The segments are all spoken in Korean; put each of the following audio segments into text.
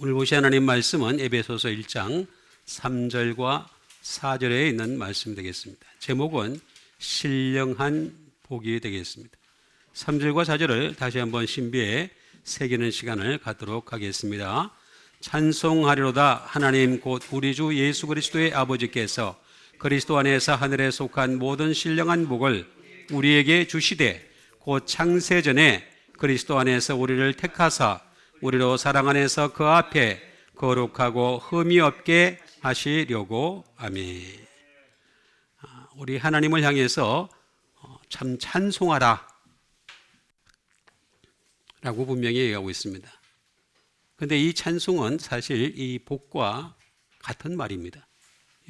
오늘 보실 하나님 말씀은 에베소서 1장 3절과 4절에 있는 말씀 되겠습니다. 제목은 신령한 복이 되겠습니다. 3절과 4절을 다시 한번 신비에 새기는 시간을 갖도록 하겠습니다. 찬송하리로다 하나님 곧 우리 주 예수 그리스도의 아버지께서 그리스도 안에서 하늘에 속한 모든 신령한 복을 우리에게 주시되 곧 창세전에 그리스도 안에서 우리를 택하사 우리로 사랑 안에서 그 앞에 거룩하고 흠이 없게 하시려고. 아멘. 우리 하나님을 향해서 참 찬송하라 라고 분명히 얘기하고 있습니다. 그런데 이 찬송은 사실 이 복과 같은 말입니다.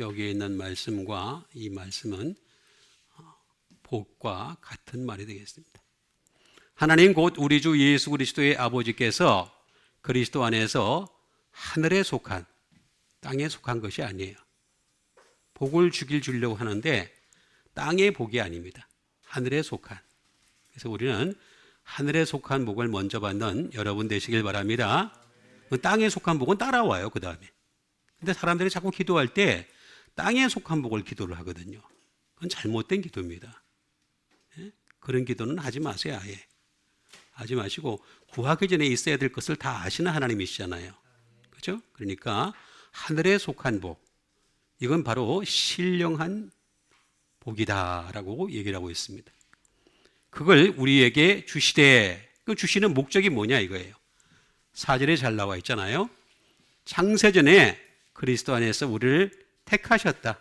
여기에 있는 말씀과 이 말씀은 복과 같은 말이 되겠습니다. 하나님 곧 우리 주 예수 그리스도의 아버지께서 그리스도 안에서 하늘에 속한, 땅에 속한 것이 아니에요. 복을 주려고 하는데 땅의 복이 아닙니다. 하늘에 속한. 그래서 우리는 하늘에 속한 복을 먼저 받는 여러분 되시길 바랍니다. 땅에 속한 복은 따라와요, 그 다음에. 근데 사람들이 자꾸 기도할 때 땅에 속한 복을 기도를 하거든요. 그건 잘못된 기도입니다. 그런 기도는 하지 마세요, 아예. 하지 마시고 구하기 전에 있어야 될 것을 다 아시는 하나님이시잖아요. 그렇죠? 그러니까 하늘에 속한 복, 이건 바로 신령한 복이다라고 얘기를 하고 있습니다. 그걸 우리에게 주시되, 그 주시는 목적이 뭐냐 이거예요. 4절에 잘 나와 있잖아요. 창세전에 그리스도 안에서 우리를 택하셨다.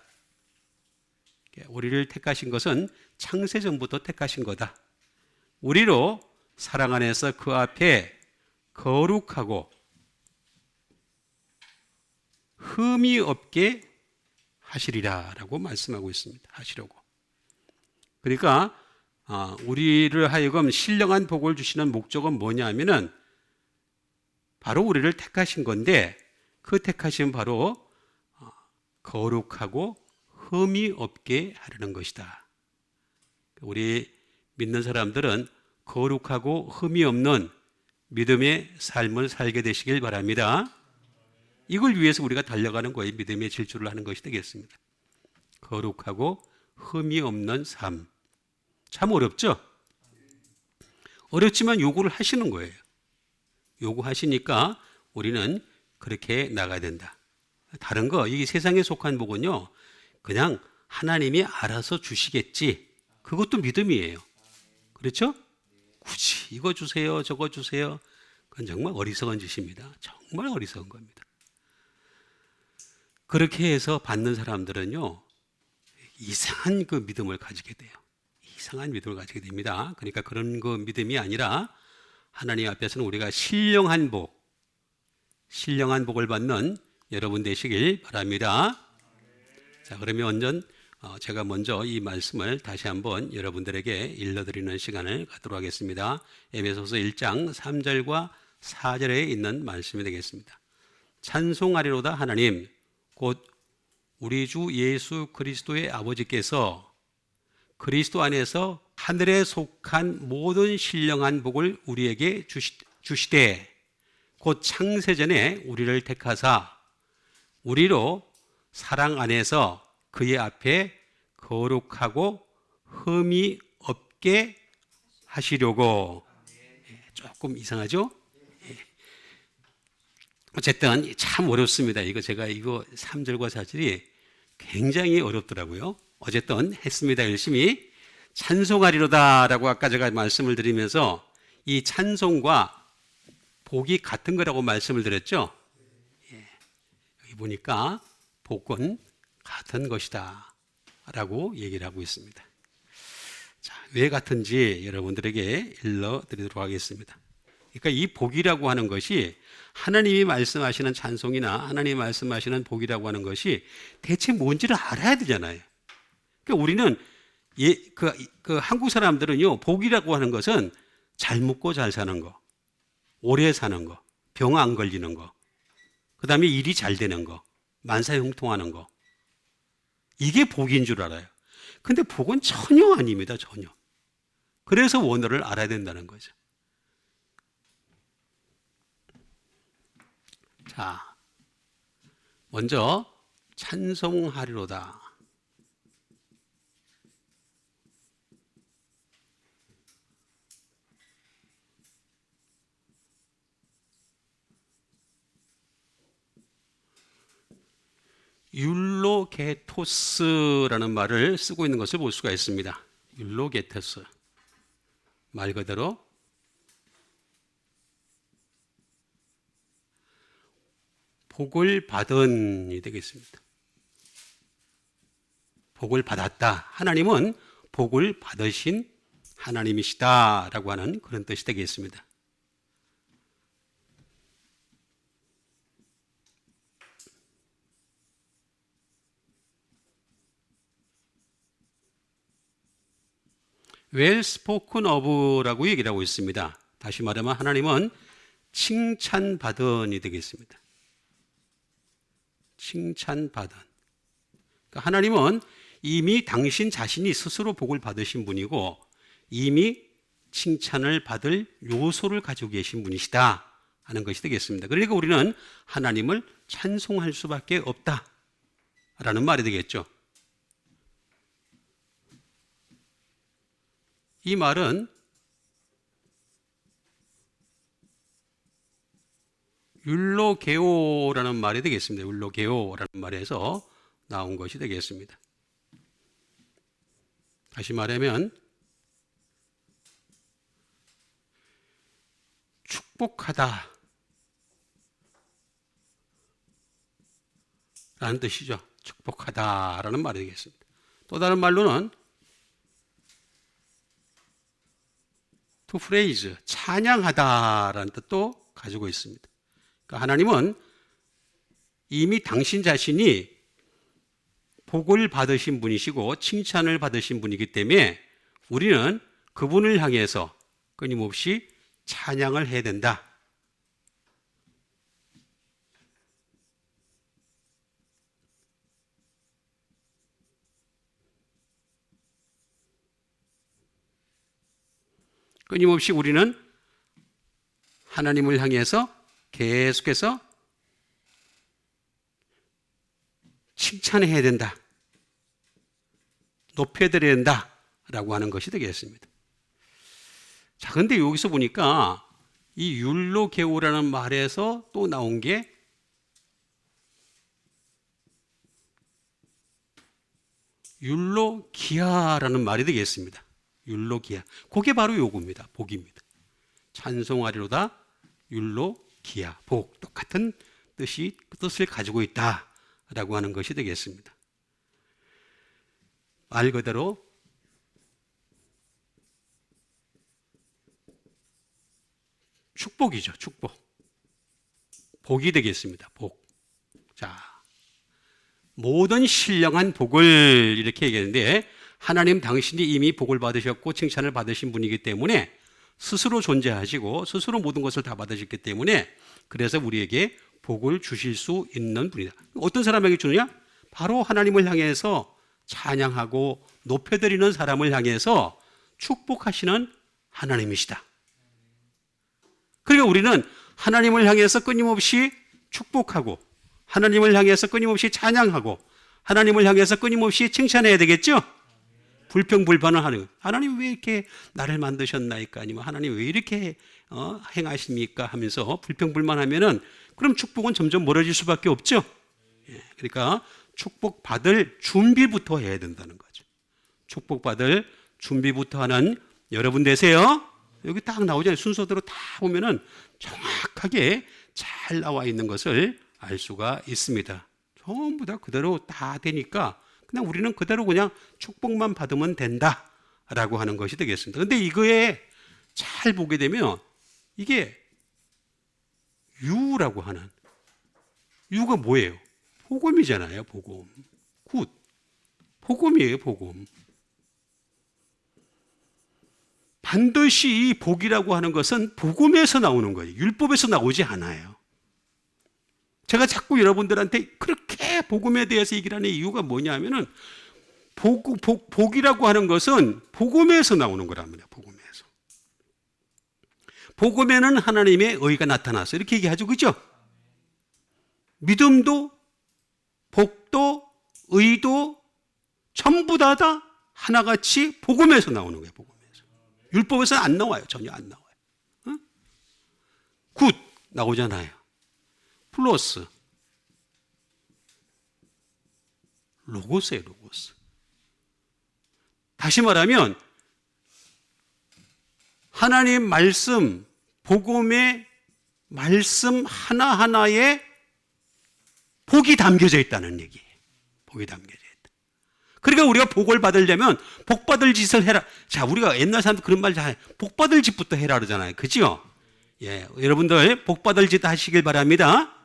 우리를 택하신 것은 창세전부터 택하신 거다. 우리로 사랑 안에서 그 앞에 거룩하고 흠이 없게 하시리라 라고 말씀하고 있습니다. 하시려고. 그러니까 우리를 하여금 신령한 복을 주시는 목적은 뭐냐 하면은 바로 우리를 택하신 건데, 그 택하심은 바로 거룩하고 흠이 없게 하려는 것이다. 우리 믿는 사람들은 거룩하고 흠이 없는 믿음의 삶을 살게 되시길 바랍니다. 이걸 위해서 우리가 달려가는 거예요. 믿음의 질주를 하는 것이 되겠습니다. 거룩하고 흠이 없는 삶. 참 어렵죠? 어렵지만 요구를 하시는 거예요. 요구하시니까 우리는 그렇게 나가야 된다. 다른 거, 이 세상에 속한 복은요, 그냥 하나님이 알아서 주시겠지. 그것도 믿음이에요. 그렇죠? 굳이 이거 주세요, 저거 주세요. 그건 정말 어리석은 짓입니다. 정말 어리석은 겁니다. 그렇게 해서 받는 사람들은요, 이상한 그 믿음을 가지게 돼요. 이상한 믿음을 가지게 됩니다. 그러니까 그런 그 믿음이 아니라 하나님 앞에서는 우리가 신령한 복을 받는 여러분 되시길 바랍니다. 자, 그러면 제가 먼저 이 말씀을 다시 한번 여러분들에게 읽어드리는 시간을 갖도록 하겠습니다. 에베소서 1장 3절과 4절에 있는 말씀이 되겠습니다. 찬송하리로다 하나님 곧 우리 주 예수 그리스도의 아버지께서 그리스도 안에서 하늘에 속한 모든 신령한 복을 우리에게 주시되 곧 창세전에 우리를 택하사 우리로 사랑 안에서 그의 앞에 거룩하고 흠이 없게 하시려고. 조금 이상하죠? 어쨌든 참 어렵습니다. 제가 3절과 4절이 굉장히 어렵더라고요. 어쨌든 했습니다. 열심히. 찬송하리로다 라고 아까 제가 말씀을 드리면서 이 찬송과 복이 같은 거라고 말씀을 드렸죠. 여기 보니까 복은 같은 것이다 라고 얘기를 하고 있습니다. 자, 왜 같은지 여러분들에게 일러드리도록 하겠습니다. 그러니까 이 복이라고 하는 것이 하나님이 말씀하시는 찬송이나 하나님이 말씀하시는 복이라고 하는 것이 대체 뭔지를 알아야 되잖아요. 그러니까 우리는 한국 사람들은요, 복이라고 하는 것은 잘 먹고 잘 사는 거, 오래 사는 거, 병 안 걸리는 거, 그 다음에 일이 잘 되는 거, 만사형통하는 거, 이게 복인 줄 알아요. 근데 복은 전혀 아닙니다. 전혀. 그래서 원어를 알아야 된다는 거죠. 자, 먼저 찬송하리로다. 율로게토스라는 말을 쓰고 있는 것을 볼 수가 있습니다. 율로게토스. 말 그대로 복을 받은이 되겠습니다. 복을 받았다. 하나님은 복을 받으신 하나님이시다라고 하는 그런 뜻이 되겠습니다. well spoken of라고 얘기를 하고 있습니다. 다시 말하면 하나님은 칭찬받은이 되겠습니다. 칭찬받은. 그러니까 하나님은 이미 당신 자신이 스스로 복을 받으신 분이고 이미 칭찬을 받을 요소를 가지고 계신 분이시다 하는 것이 되겠습니다. 그러니까 우리는 하나님을 찬송할 수밖에 없다라는 말이 되겠죠. 이 말은 율로게오라는 말이 되겠습니다. 율로게오라는 말에서 나온 것이 되겠습니다. 다시 말하면 축복하다 라는 뜻이죠. 축복하다라는 말이 되겠습니다. 또 다른 말로는 to praise, 찬양하다라는 뜻도 가지고 있습니다. 그러니까 하나님은 이미 당신 자신이 복을 받으신 분이시고 칭찬을 받으신 분이기 때문에 우리는 그분을 향해서 끊임없이 찬양을 해야 된다. 끊임없이 우리는 하나님을 향해서 계속해서 칭찬해야 된다. 높여드려야 된다. 라고 하는 것이 되겠습니다. 자, 근데 여기서 보니까 이 율로게오라는 말에서 또 나온 게 율로기아라는 말이 되겠습니다. 율로기아. 그게 바로 요겁니다. 복입니다. 찬송하리로다 율로기아. 복. 똑같은 뜻을 가지고 있다라고 하는 것이 되겠습니다. 말 그대로 축복이죠. 축복. 복이 되겠습니다. 복. 자, 모든 신령한 복을 이렇게 얘기하는데 하나님 당신이 이미 복을 받으셨고 칭찬을 받으신 분이기 때문에 스스로 존재하시고 스스로 모든 것을 다 받으셨기 때문에 그래서 우리에게 복을 주실 수 있는 분이다. 어떤 사람에게 주느냐? 바로 하나님을 향해서 찬양하고 높여드리는 사람을 향해서 축복하시는 하나님이시다. 그러니까 우리는 하나님을 향해서 끊임없이 축복하고 하나님을 향해서 끊임없이 찬양하고 하나님을 향해서 끊임없이 칭찬해야 되겠죠? 불평불만을 하는 거예요. 하나님 왜 이렇게 나를 만드셨나이까? 아니면 하나님 왜 이렇게 행하십니까? 하면서 불평불만하면은 그럼 축복은 점점 멀어질 수밖에 없죠. 그러니까 축복받을 준비부터 해야 된다는 거죠. 축복받을 준비부터 하는 여러분 되세요. 여기 딱 나오잖아요. 순서대로 다 보면은 정확하게 잘 나와 있는 것을 알 수가 있습니다. 전부 다 그대로 다 되니까 그냥 우리는 그대로 그냥 축복만 받으면 된다라고 하는 것이 되겠습니다. 그런데 이거에 잘 보게 되면 이게 유라고 하는 유가 뭐예요? 복음이잖아요. 복음. 굿. 복음이에요. 복음. 반드시 이 복이라고 하는 것은 복음에서 나오는 거예요. 율법에서 나오지 않아요. 제가 자꾸 여러분들한테 그렇게 복음에 대해서 얘기를 하는 이유가 뭐냐면은 복이라고 하는 것은 복음에서 나오는 거랍니다. 복음에서. 복음에는 하나님의 의가 나타났어요. 이렇게 얘기하죠. 그죠? 믿음도 복도 의도 전부 다 하나같이 복음에서 나오는 거예요. 복음에서. 율법에서는 안 나와요. 전혀 안 나와요. 응? 굿 나오잖아요. 플러스 로고스예요. 로고스. 다시 말하면 하나님 말씀, 복음의 말씀 하나하나에 복이 담겨져 있다는 얘기예요. 복이 담겨져 있다. 그러니까 우리가 복을 받으려면 복 받을 짓을 해라. 자, 우리가 옛날 사람들 그런 말 잘, 복 받을 짓부터 해라 그러잖아요. 그죠? 예, 여러분들 복 받을 짓 하시길 바랍니다.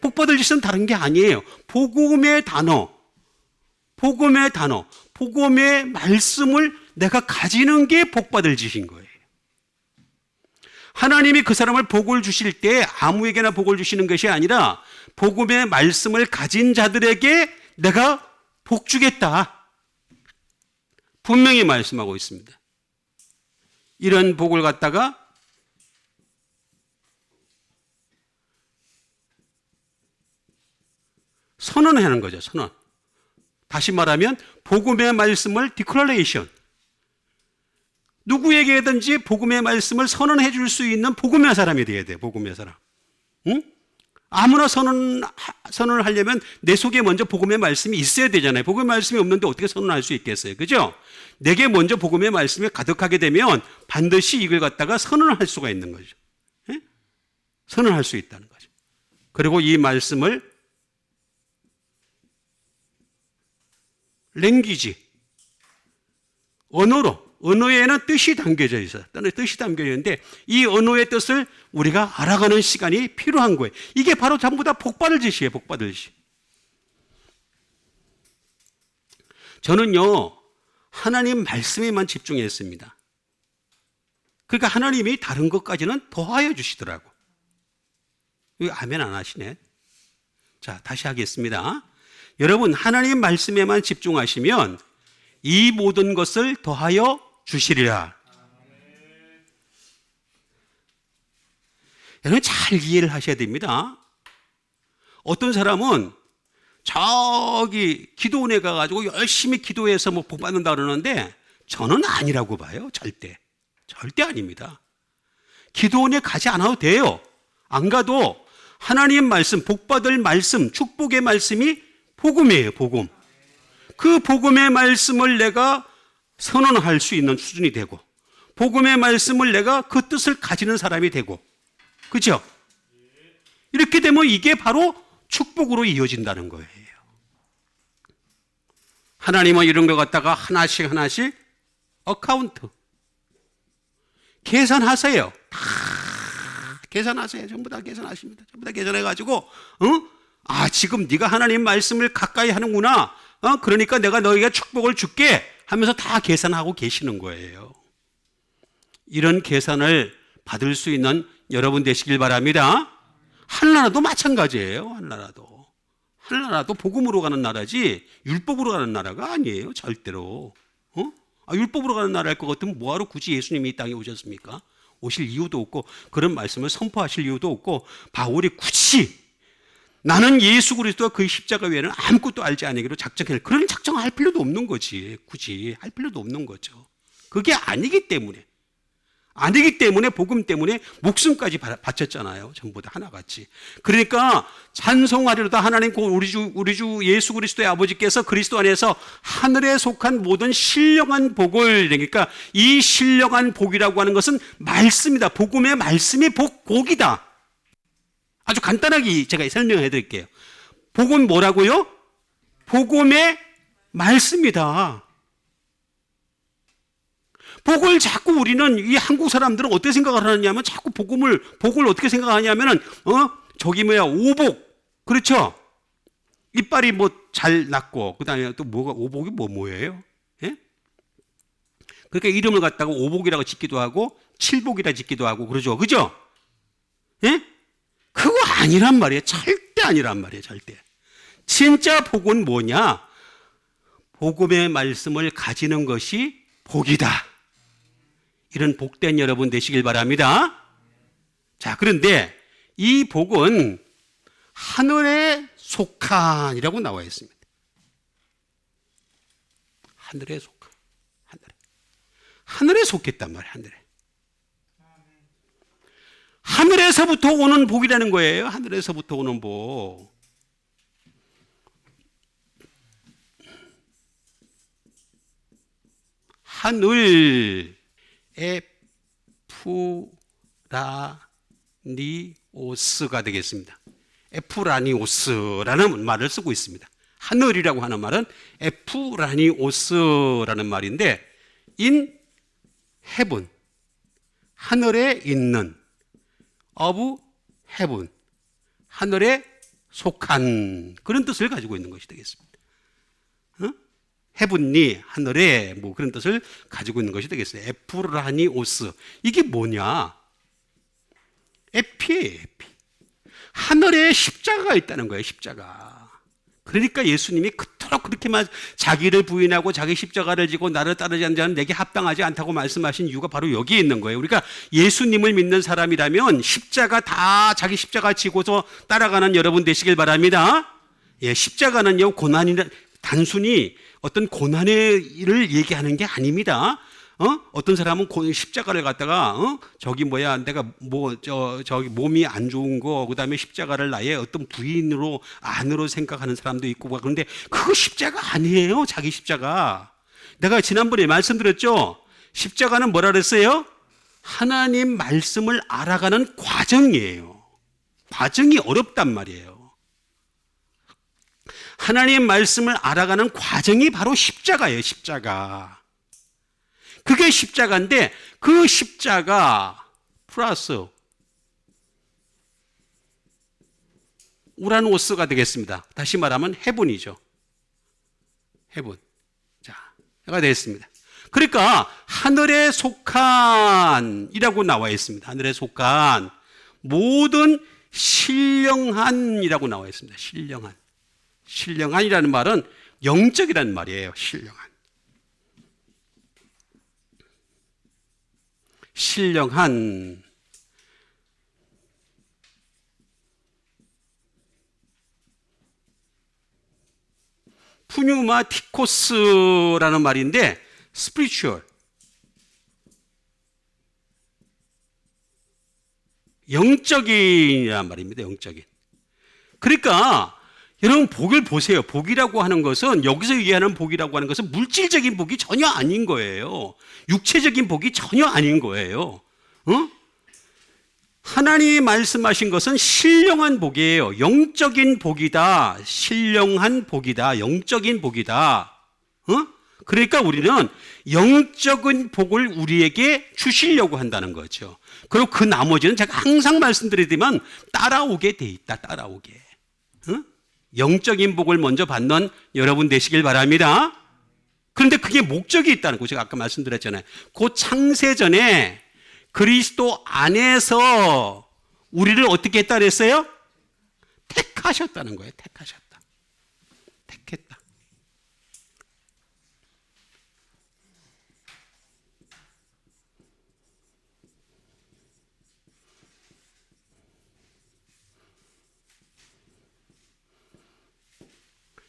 복 받을 짓은 다른 게 아니에요. 복음의 단어, 복음의 단어, 복음의 말씀을 내가 가지는 게 복 받을 짓인 거예요. 하나님이 그 사람을 복을 주실 때 아무에게나 복을 주시는 것이 아니라 복음의 말씀을 가진 자들에게 내가 복 주겠다. 분명히 말씀하고 있습니다. 이런 복을 갖다가 선언하는 거죠. 선언. 다시 말하면 복음의 말씀을 디클레이션. 누구에게든지 복음의 말씀을 선언해 줄 수 있는 복음의 사람이 돼야 돼. 복음의 사람. 응? 아무나 선언을 하려면 내 속에 먼저 복음의 말씀이 있어야 되잖아요. 복음의 말씀이 없는데 어떻게 선언할 수 있겠어요? 그죠? 내게 먼저 복음의 말씀이 가득하게 되면 반드시 이걸 갖다가 선언을 할 수가 있는 거죠. 예? 선언할 수 있다는 거죠. 그리고 이 말씀을 랭귀지, 언어에는 뜻이 담겨져 있어요. 뜻이 담겨져 있는데 이 언어의 뜻을 우리가 알아가는 시간이 필요한 거예요. 이게 바로 전부 다 복받을 짓이에요. 복받을 짓. 저는요, 하나님 말씀에만 집중했습니다. 그러니까 하나님이 다른 것까지는 더하여 주시더라고. 이거 아멘 안 하시네. 자, 다시 하겠습니다. 여러분, 하나님 말씀에만 집중하시면 이 모든 것을 더하여 주시리라. 여러분 잘 이해를 하셔야 됩니다. 어떤 사람은 저기 기도원에 가가지고 열심히 기도해서 뭐 복 받는다 그러는데 저는 아니라고 봐요. 절대 아닙니다. 기도원에 가지 않아도 돼요. 안 가도 하나님 말씀, 복 받을 말씀, 축복의 말씀이 복음이에요. 복음. 그 복음의 말씀을 내가 선언할 수 있는 수준이 되고 복음의 말씀을 내가 그 뜻을 가지는 사람이 되고, 그렇죠? 이렇게 되면 이게 바로 축복으로 이어진다는 거예요. 하나님은 이런 것 갖다가 하나씩 어카운트 계산하세요. 다 계산하세요. 전부 다 계산하십니다. 전부 다 계산해가지고 지금 네가 하나님 말씀을 가까이 하는구나. 그러니까 내가 너에게 축복을 줄게 하면서 다 계산하고 계시는 거예요. 이런 계산을 받을 수 있는 여러분 되시길 바랍니다. 한나라도 마찬가지예요. 한나라도 복음으로 가는 나라지 율법으로 가는 나라가 아니에요. 절대로. 율법으로 가는 나라일 것 같으면 뭐하러 굳이 예수님이 이 땅에 오셨습니까? 오실 이유도 없고 그런 말씀을 선포하실 이유도 없고 바울이 굳이 나는 예수 그리스도와 그의 십자가 외에는 아무것도 알지 않으기로 작정해. 그런 작정할 필요도 없는 거지. 굳이 할 필요도 없는 거죠. 그게 아니기 때문에 복음 때문에 목숨까지 바쳤잖아요. 전부 다 하나같이. 그러니까 찬송하리로다 하나님 우리 주 예수 그리스도의 아버지께서 그리스도 안에서 하늘에 속한 모든 신령한 복을, 그러니까 이 신령한 복이라고 하는 것은 말씀이다. 복음의 말씀이 복이다. 아주 간단하게 제가 설명해 드릴게요. 복은 뭐라고요? 복음의 말씀이다. 복을 자꾸 우리는 이 한국 사람들은 어떻게 생각을 하느냐면 자꾸 복을 어떻게 생각하냐면은 오복. 그렇죠? 이빨이 뭐 잘 났고 그다음에 또 뭐가 오복이 뭐예요? 예? 그러니까 이름을 갖다가 오복이라고 짓기도 하고 칠복이라 짓기도 하고 그러죠. 그죠? 예? 그거 아니란 말이에요. 절대 아니란 말이에요. 절대. 진짜 복은 뭐냐? 복음의 말씀을 가지는 것이 복이다. 이런 복된 여러분 되시길 바랍니다. 자, 그런데 이 복은 하늘에 속한이라고 나와 있습니다. 하늘에 속한. 하늘에 속했단 말이에요. 하늘에서부터 오는 복이라는 거예요. 하늘에서부터 오는 복. 하늘 에프라니오스가 되겠습니다. 에프라니오스라는 말을 쓰고 있습니다. 하늘이라고 하는 말은 에프라니오스라는 말인데 in heaven, 하늘에 있는, of heaven, 하늘에 속한 그런 뜻을 가지고 있는 것이 되겠습니다. 헤븐리, 하늘에 뭐 그런 뜻을 가지고 있는 것이 되겠어요. 에프라니오스. 이게 뭐냐? 에피예요, 에피. 하늘에 십자가가 있다는 거예요, 십자가. 그러니까 예수님이 그토록 그렇게만 자기를 부인하고 자기 십자가를 지고 나를 따르지 않는 자는 내게 합당하지 않다고 말씀하신 이유가 바로 여기에 있는 거예요. 우리가 예수님을 믿는 사람이라면 십자가 다 자기 십자가 지고서 따라가는 여러분 되시길 바랍니다. 예, 십자가는요, 고난이라, 단순히 어떤 고난의 일을 얘기하는 게 아닙니다. 어떤 사람은 십자가를 갖다가 내가 저기 몸이 안 좋은 거, 그다음에 십자가를 나의 어떤 부인으로 안으로 생각하는 사람도 있고, 그런데 그거 십자가 아니에요. 자기 십자가. 내가 지난번에 말씀드렸죠. 십자가는 뭐라 그랬어요? 하나님 말씀을 알아가는 과정이에요. 과정이 어렵단 말이에요. 하나님 말씀을 알아가는 과정이 바로 십자가예요, 십자가. 그게 십자가인데 그 십자가 플러스 우라노스가 되겠습니다. 다시 말하면 헤븐이죠. 헤븐. 자, 가 되겠습니다. 그러니까 하늘에 속한이라고 나와 있습니다. 하늘에 속한 모든 신령한이라고 나와 있습니다. 신령한. 신령한이라는 말은 영적이라는 말이에요. 신령한. 신령한. 푸뉴마티코스라는 말인데 spiritual. 영적인이란 말입니다. 영적인. 그러니까 여러분 복을 보세요. 복이라고 하는 것은, 여기서 얘기하는 복이라고 하는 것은 물질적인 복이 전혀 아닌 거예요. 육체적인 복이 전혀 아닌 거예요. 하나님이 말씀하신 것은 신령한 복이에요. 영적인 복이다. 신령한 복이다. 영적인 복이다. 그러니까 우리는 영적인 복을 우리에게 주시려고 한다는 거죠. 그리고 그 나머지는 제가 항상 말씀드리지만 따라오게 돼 있다. 따라오게. 영적인 복을 먼저 받는 여러분 되시길 바랍니다. 그런데 그게 목적이 있다는 거 제가 아까 말씀드렸잖아요. 그 창세전에 그리스도 안에서 우리를 어떻게 했다 그랬어요? 택하셨다는 거예요. 택하셨다. 택했다.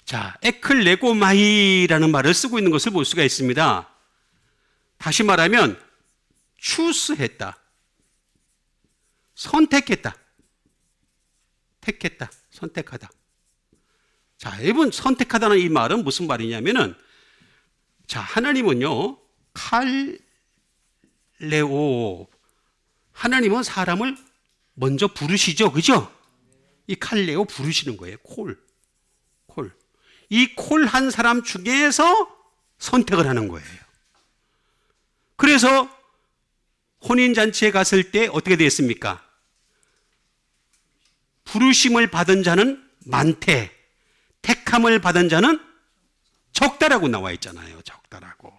자, 에클레고마이라는 말을 쓰고 있는 것을 볼 수가 있습니다. 다시 말하면 추스했다, 선택했다, 택했다, 선택하다. 자, 여러분 선택하다는 이 말은 무슨 말이냐면은, 자, 하나님은요 칼레오, 하나님은 사람을 먼저 부르시죠, 그죠? 이 칼레오 부르시는 거예요. 콜. 이 콜 한 사람 중에서 선택을 하는 거예요. 그래서 혼인잔치에 갔을 때 어떻게 되었습니까? 부르심을 받은 자는 많대, 택함을 받은 자는 적다라고 나와 있잖아요. 적다라고.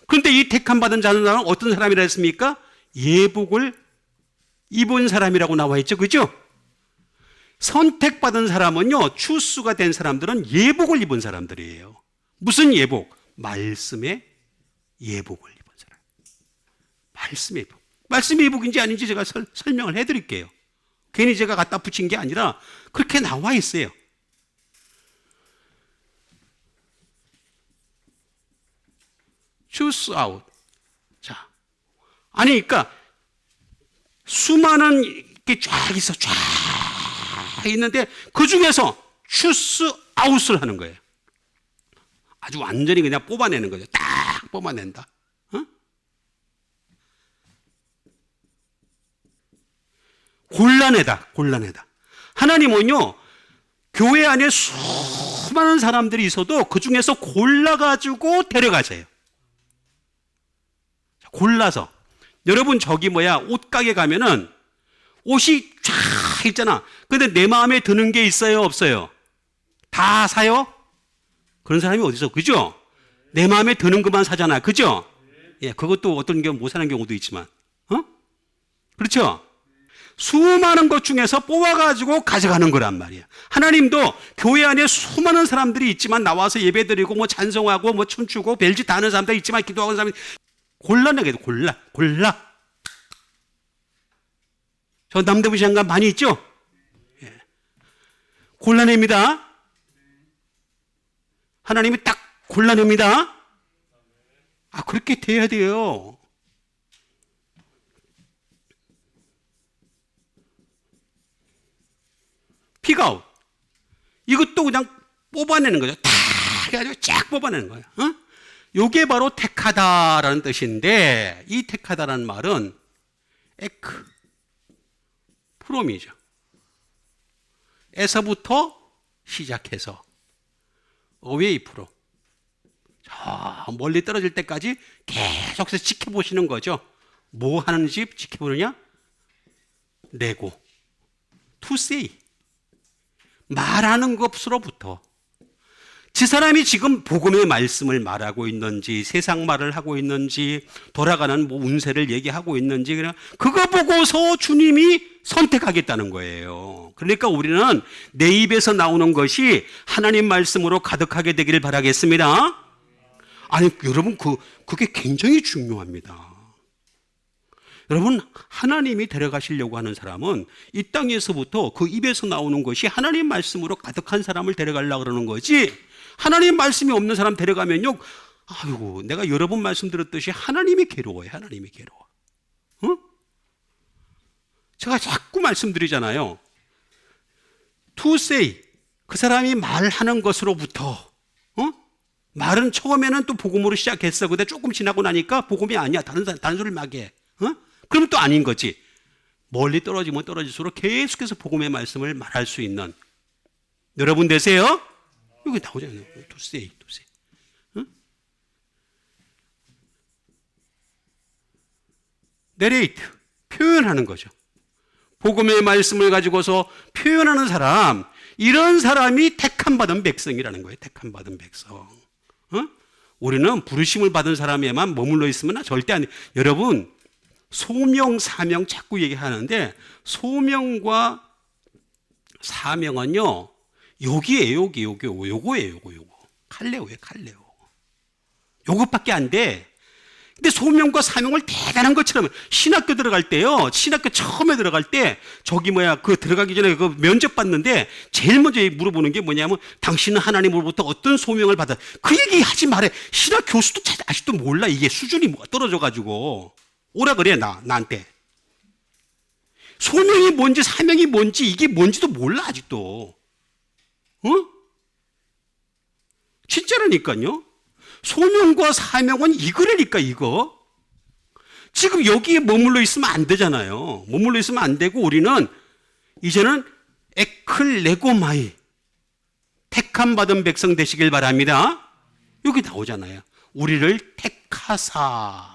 그런데 이 택함 받은 자는 어떤 사람이라 했습니까? 예복을 입은 사람이라고 나와 있죠, 그죠? 선택받은 사람은요, 추수가 된 사람들은 예복을 입은 사람들이에요. 무슨 예복? 말씀의 예복을 입은 사람. 말씀의 예복. 말씀의 예복인지 아닌지 제가 설명을 해드릴게요. 괜히 제가 갖다 붙인 게 아니라 그렇게 나와 있어요. choose out. 자, 아니, 그러니까 수많은 게 쫙 있어, 쫙 있는데 그 중에서 choose out을 하는 거예요. 아주 완전히 그냥 뽑아내는 거죠. 딱 뽑아낸다. 어? 골라내다, 골라내다. 하나님은요, 교회 안에 수많은 사람들이 있어도 그 중에서 골라가지고 데려가세요. 골라서. 여러분, 저기 옷가게 가면은 옷이 쫙 있잖아. 근데 내 마음에 드는 게 있어요, 없어요? 다 사요? 그런 사람이 어디서, 그죠? 내 마음에 드는 것만 사잖아, 그죠? 예, 그것도 어떤 경우 못 사는 경우도 있지만, 그렇죠? 수많은 것 중에서 뽑아가지고 가져가는 거란 말이야. 하나님도 교회 안에 수많은 사람들이 있지만 나와서 예배드리고 찬송하고 춤추고 별짓 다 하는 사람들이 있지만 기도하는 사람이 골라내게 돼. 골라. 저 남대문 시장관 많이 있죠? 예. 골라냅니다. 하나님이 딱 골라냅니다. 그렇게 돼야 돼요. 픽아웃. 이것도 그냥 뽑아내는 거죠. 다 해가지고 쫙 뽑아내는 거예요. 요게 바로 택하다라는 뜻인데, 이 택하다라는 말은 에크, 프롬이죠. 에서부터 시작해서 어웨이 프롬. 저 멀리 떨어질 때까지 계속해서 지켜보시는 거죠. 뭐 하는지 지켜보느냐? 레고. to say. 말하는 것으로부터. 저 사람이 지금 복음의 말씀을 말하고 있는지, 세상 말을 하고 있는지, 돌아가는 운세를 얘기하고 있는지, 그거 보고서 주님이 선택하겠다는 거예요. 그러니까 우리는 내 입에서 나오는 것이 하나님 말씀으로 가득하게 되기를 바라겠습니다. 아니, 여러분, 그게 굉장히 중요합니다. 여러분, 하나님이 데려가시려고 하는 사람은 이 땅에서부터 그 입에서 나오는 것이 하나님 말씀으로 가득한 사람을 데려가려고 그러는 거지, 하나님 말씀이 없는 사람 데려가면요, 아이고, 내가 여러 번 말씀드렸듯이 하나님이 괴로워요. 하나님이 괴로워. 제가 자꾸 말씀드리잖아요. to say, 그 사람이 말하는 것으로부터. 말은 처음에는 또 복음으로 시작했어. 근데 조금 지나고 나니까 복음이 아니야. 다른 소리를 막 해. 그럼 또 아닌 거지. 멀리 떨어지면 떨어질수록 계속해서 복음의 말씀을 말할 수 있는 여러분 되세요? 여기 나오잖아요. to say. narrate, 표현하는 거죠. 복음의 말씀을 가지고서 표현하는 사람, 이런 사람이 택함받은 백성이라는 거예요. 택함받은 백성. 우리는 부르심을 받은 사람에만 머물러 있으면 절대 안 돼. 여러분, 소명, 사명 자꾸 얘기하는데, 소명과 사명은요, 요거예요. 칼레오예요. 요것밖에 안 돼. 근데 소명과 사명을 대단한 것처럼, 신학교 들어갈 때요, 신학교 처음에 들어갈 때, 들어가기 전에 그 면접 봤는데, 제일 먼저 물어보는 게 뭐냐면, 당신은 하나님으로부터 어떤 소명을 받아? 그 얘기 하지 말해. 신학 교수도 아직도 몰라. 이게 수준이 떨어져가지고. 오라 그래, 나한테. 소명이 뭔지, 사명이 뭔지, 이게 뭔지도 몰라, 아직도. 진짜라니까요. 소명과 사명은 이거라니까, 이거. 지금 여기에 머물러 있으면 안 되잖아요. 머물러 있으면 안 되고, 우리는 이제는 에클레고마이, 택함받은 백성 되시길 바랍니다. 여기 나오잖아요. 우리를 택합니다.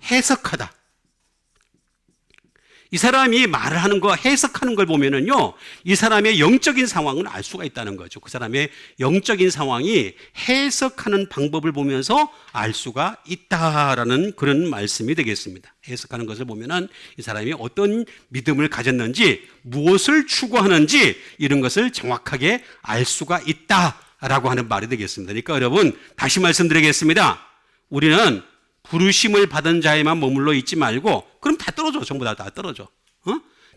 해석하다. 이 사람이 말을 하는 거, 해석하는 걸 보면은요, 이 사람의 영적인 상황을 알 수가 있다는 거죠. 그 사람의 영적인 상황이 해석하는 방법을 보면서 알 수가 있다라는 그런 말씀이 되겠습니다. 해석하는 것을 보면은 이 사람이 어떤 믿음을 가졌는지, 무엇을 추구하는지 이런 것을 정확하게 알 수가 있다라고 하는 말이 되겠습니다. 그러니까 여러분, 다시 말씀드리겠습니다. 우리는 부르심을 받은 자에만 머물러 있지 말고, 그럼 다 떨어져. 전부 다 떨어져.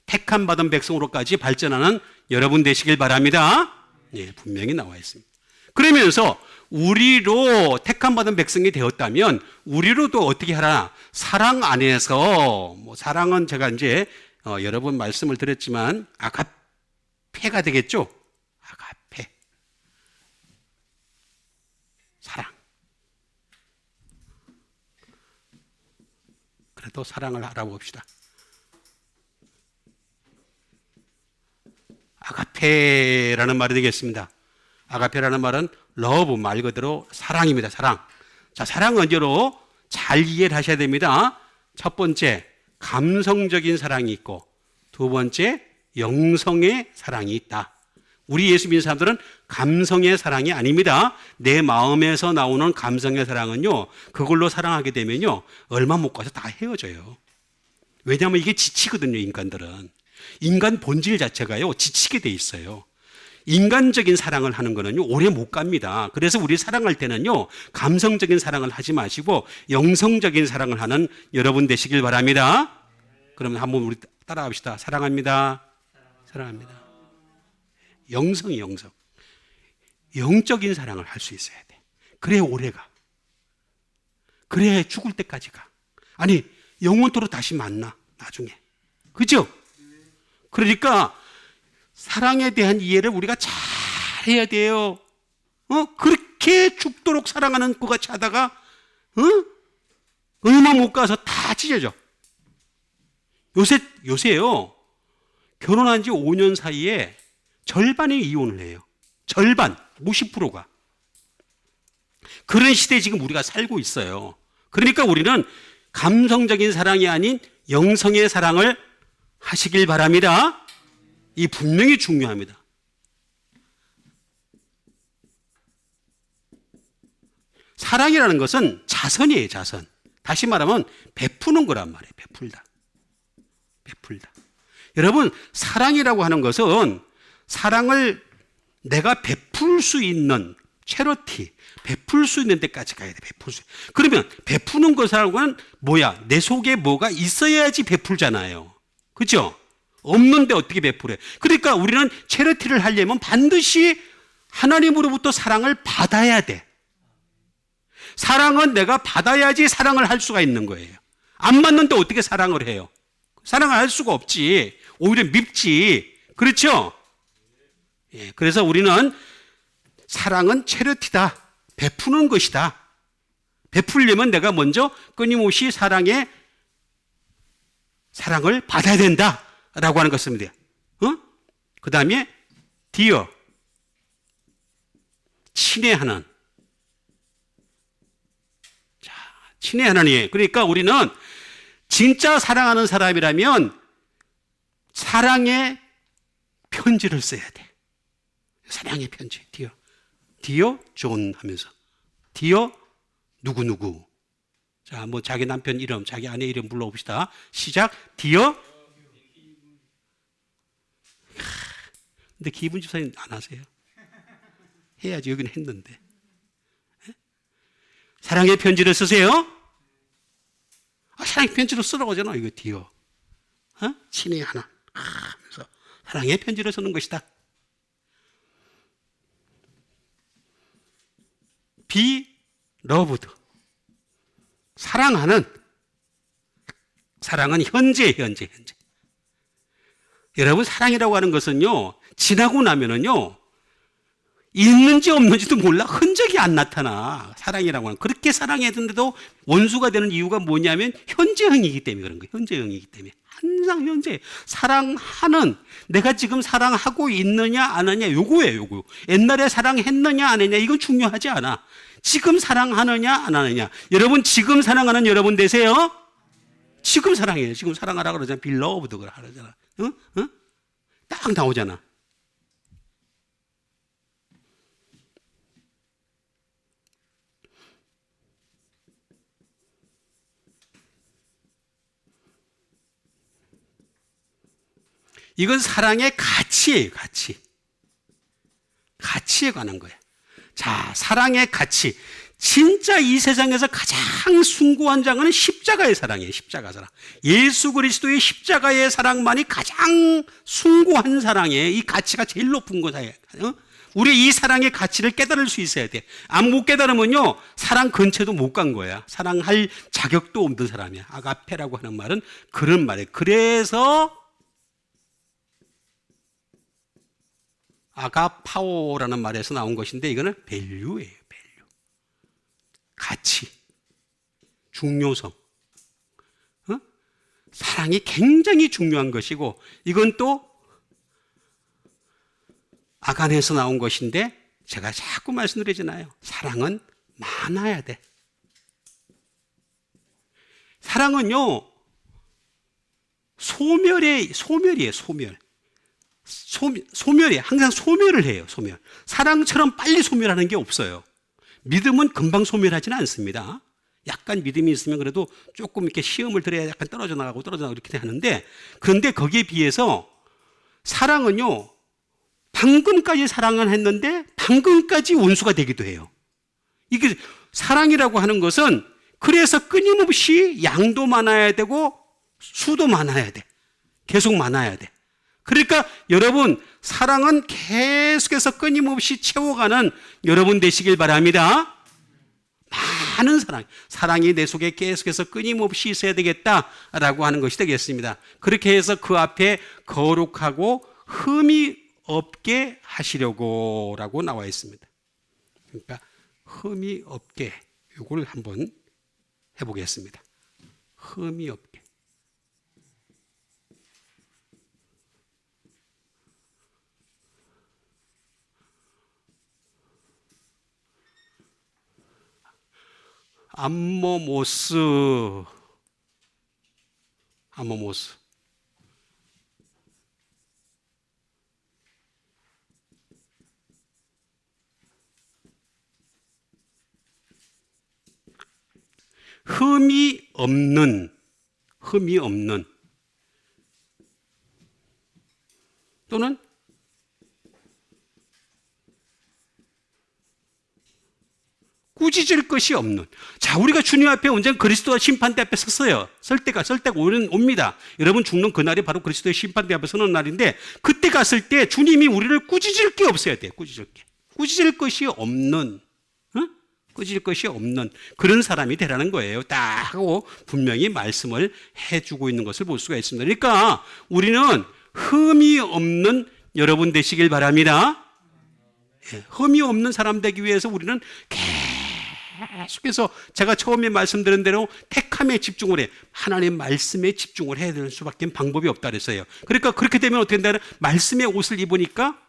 택함 받은 백성으로까지 발전하는 여러분 되시길 바랍니다. 예, 분명히 나와 있습니다. 그러면서 우리로 택함 받은 백성이 되었다면 우리로도 어떻게 하라? 사랑 안에서, 사랑은 제가 이제 여러 번 말씀을 드렸지만 아가페가 되겠죠? 아가페. 사랑. 그래도 사랑을 알아봅시다. 아가페라는 말이 되겠습니다. 아가페라는 말은 러브 말 그대로 사랑입니다. 사랑. 자, 사랑은 언제로 잘 이해를 하셔야 됩니다. 첫 번째, 감성적인 사랑이 있고, 두 번째, 영성의 사랑이 있다. 우리 예수 믿는 사람들은 감성의 사랑이 아닙니다. 내 마음에서 나오는 감성의 사랑은요, 그걸로 사랑하게 되면요, 얼마 못 가서 다 헤어져요. 왜냐하면 이게 지치거든요, 인간들은. 인간 본질 자체가요, 지치게 돼 있어요. 인간적인 사랑을 하는 거는요, 오래 못 갑니다. 그래서 우리 사랑할 때는요, 감성적인 사랑을 하지 마시고 영성적인 사랑을 하는 여러분 되시길 바랍니다. 그러면 한번 우리 따라갑시다. 사랑합니다. 사랑합니다. 영성이 영성. 영적인 사랑을 할 수 있어야 돼. 그래야 오래가. 그래야 죽을 때까지 가. 아니, 영원토록 다시 만나, 나중에. 그죠? 그러니까 사랑에 대한 이해를 우리가 잘 해야 돼요. 그렇게 죽도록 사랑하는 것 같이 하다가 얼마 못 가서 다 찢어져. 요새요, 결혼한 지 5년 사이에 절반이 이혼을 해요. 절반, 50%가. 그런 시대에 지금 우리가 살고 있어요. 그러니까 우리는 감성적인 사랑이 아닌 영성의 사랑을 하시길 바랍니다. 이 분명히 중요합니다. 사랑이라는 것은 자선이에요, 자선. 다시 말하면 베푸는 거란 말이에요. 베풀다. 베풀다. 여러분, 사랑이라고 하는 것은 사랑을 내가 베풀 수 있는 체러티, 베풀 수 있는 데까지 가야 돼. 베풀 수. 그러면 베푸는 것하고는 뭐야? 내 속에 뭐가 있어야지 베풀잖아요. 그렇죠? 없는데 어떻게 베풀어요? 그러니까 우리는 체러티를 하려면 반드시 하나님으로부터 사랑을 받아야 돼. 사랑은 내가 받아야지 사랑을 할 수가 있는 거예요. 안 받는데 어떻게 사랑을 해요? 사랑을 할 수가 없지. 오히려 밉지. 그렇죠? 예, 그래서 우리는 사랑은 체러티다. 베푸는 것이다. 베풀려면 내가 먼저 끊임없이 사랑을 받아야 된다. 라고 하는 것입니다. 그 다음에 디어, 친애하는. 자, 친애하는 예. 그러니까 우리는 진짜 사랑하는 사람이라면 사랑의 편지를 써야 돼. 사랑의 편지, 디어. 디어 존 하면서. 디어 누구누구. 자, 뭐 자기 남편 이름, 자기 아내 이름 불러봅시다. 시작. 디어. 근데 기분 집사님 안 하세요? 해야지. 여기는 했는데. 사랑의 편지를 쓰세요. 사랑의 편지를 쓰라고 하잖아. 이거 디어. 친애 하나. 하면서 사랑의 편지를 쓰는 것이다. be loved. 사랑하는. 사랑은 현재. 여러분, 사랑이라고 하는 것은요, 지나고 나면은요, 있는지 없는지도 몰라. 흔적이 안 나타나. 사랑이라고 하는. 그렇게 사랑했는데도 원수가 되는 이유가 뭐냐면 현재형이기 때문에 그런 거예요. 현재형이기 때문에. 항상 현재. 사랑하는, 내가 지금 사랑하고 있느냐 안 하느냐, 요거예요, 요거. 옛날에 사랑했느냐 안 했느냐, 이건 중요하지 않아. 지금 사랑하느냐 안 하느냐. 여러분, 지금 사랑하는 여러분 되세요? 지금 사랑해요. 지금 사랑하라 그러잖아. 빌러브드 그러잖아. 응? 응? 딱 나오잖아. 이건 사랑의 가치예요, 가치. 가치에 관한 거예요. 자, 사랑의 가치. 진짜 이 세상에서 가장 숭고한 장은 십자가의 사랑이에요, 십자가 사랑. 예수 그리스도의 십자가의 사랑만이 가장 숭고한 사랑이에요. 이 가치가 제일 높은 거예요. 우리 이 사랑의 가치를 깨달을 수 있어야 돼. 안 못 깨달으면요, 사랑 근처도 못 간 거야. 사랑할 자격도 없는 사람이야. 아가페라고 하는 말은 그런 말이에요. 그래서 아가파오라는 말에서 나온 것인데 이거는 밸류예요. 밸류. 가치. 중요성. 사랑이 굉장히 중요한 것이고 이건 또 아간에서 나온 것인데 제가 자꾸 말씀드리잖아요. 사랑은 많아야 돼. 사랑은요, 소멸이에요, 소멸. 소멸이에요. 항상 소멸을 해요, 소멸. 사랑처럼 빨리 소멸하는 게 없어요. 믿음은 금방 소멸하지는 않습니다. 약간 믿음이 있으면 그래도 조금 이렇게 시험을 들어야 약간 떨어져 나가고 이렇게 하는데, 그런데 거기에 비해서 사랑은요, 방금까지 사랑을 했는데 방금까지 원수가 되기도 해요. 이게 사랑이라고 하는 것은 그래서 끊임없이 양도 많아야 되고 수도 많아야 돼. 계속 많아야 돼. 그러니까 여러분, 사랑은 계속해서 끊임없이 채워가는 여러분 되시길 바랍니다. 많은 사랑이 내 속에 계속해서 끊임없이 있어야 되겠다라고 하는 것이 되겠습니다. 그렇게 해서 그 앞에 거룩하고 흠이 없게 하시려고 라고 나와 있습니다. 그러니까 흠이 없게, 이걸 한번 해보겠습니다. 흠이 없게. 암모모스. 흠이 없는 또는 꾸짖을 것이 없는. 자, 우리가 주님 앞에 언젠가 그리스도와 심판대 앞에 섰어요. 설 때가 옵니다. 여러분 죽는 그날이 바로 그리스도의 심판대 앞에 서는 날인데, 그때 갔을 때 주님이 우리를 꾸짖을 게 없어야 돼요. 꾸짖을 것이 없는, 꾸짖을 것이 없는 그런 사람이 되라는 거예요. 딱 하고 분명히 말씀을 해주고 있는 것을 볼 수가 있습니다. 그러니까 우리는 흠이 없는 여러분 되시길 바랍니다. 흠이 없는 사람 되기 위해서 우리는 계속해서 제가 처음에 말씀드린 대로 택함에 집중을 해. 하나님 말씀에 집중을 해야 되는 수밖에 방법이 없다 그랬어요. 그러니까 그렇게 되면 어떻게 된다는, 말씀의 옷을 입으니까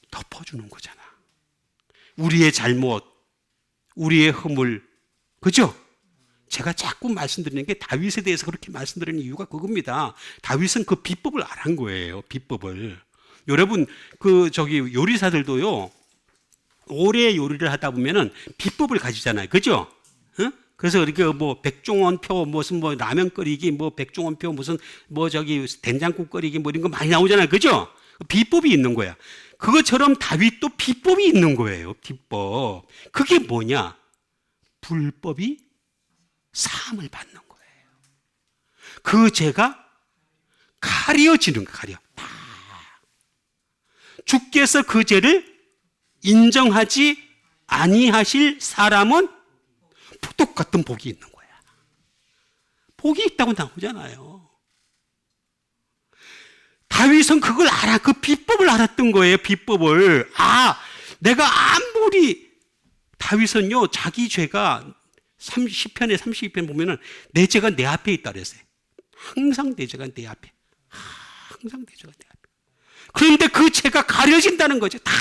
덮어주는 거잖아. 우리의 잘못, 우리의 허물, 그죠? 제가 자꾸 말씀드리는 게 다윗에 대해서 그렇게 말씀드리는 이유가 그겁니다. 다윗은 그 비법을 알한 거예요. 비법을. 여러분, 요리사들도요, 오래 요리를 하다 보면은 비법을 가지잖아요. 그죠? 그래서 이렇게 백종원표 무슨 라면 끓이기, 백종원표 무슨 된장국 끓이기 이런 거 많이 나오잖아요. 그죠? 비법이 있는 거야. 그것처럼 다윗도 비법이 있는 거예요. 비법. 그게 뭐냐? 불법이 사함을 받는 거예요. 그 죄가 가려지는 거예요. 주께서 그 죄를 인정하지 아니하실 사람은 똑같은 복이 있는 거야. 복이 있다고 나오잖아요. 다윗은 그걸 알아. 그 비법을 알았던 거예요. 비법을. 내가 아무리, 다윗은요, 자기 죄가 10편에 32편 보면은 내 죄가 내 앞에 있다 그랬어요. 항상 내 죄가 내 앞에. 항상 내 죄가 내 앞에. 그런데 그 채가 가려진다는 거죠. 다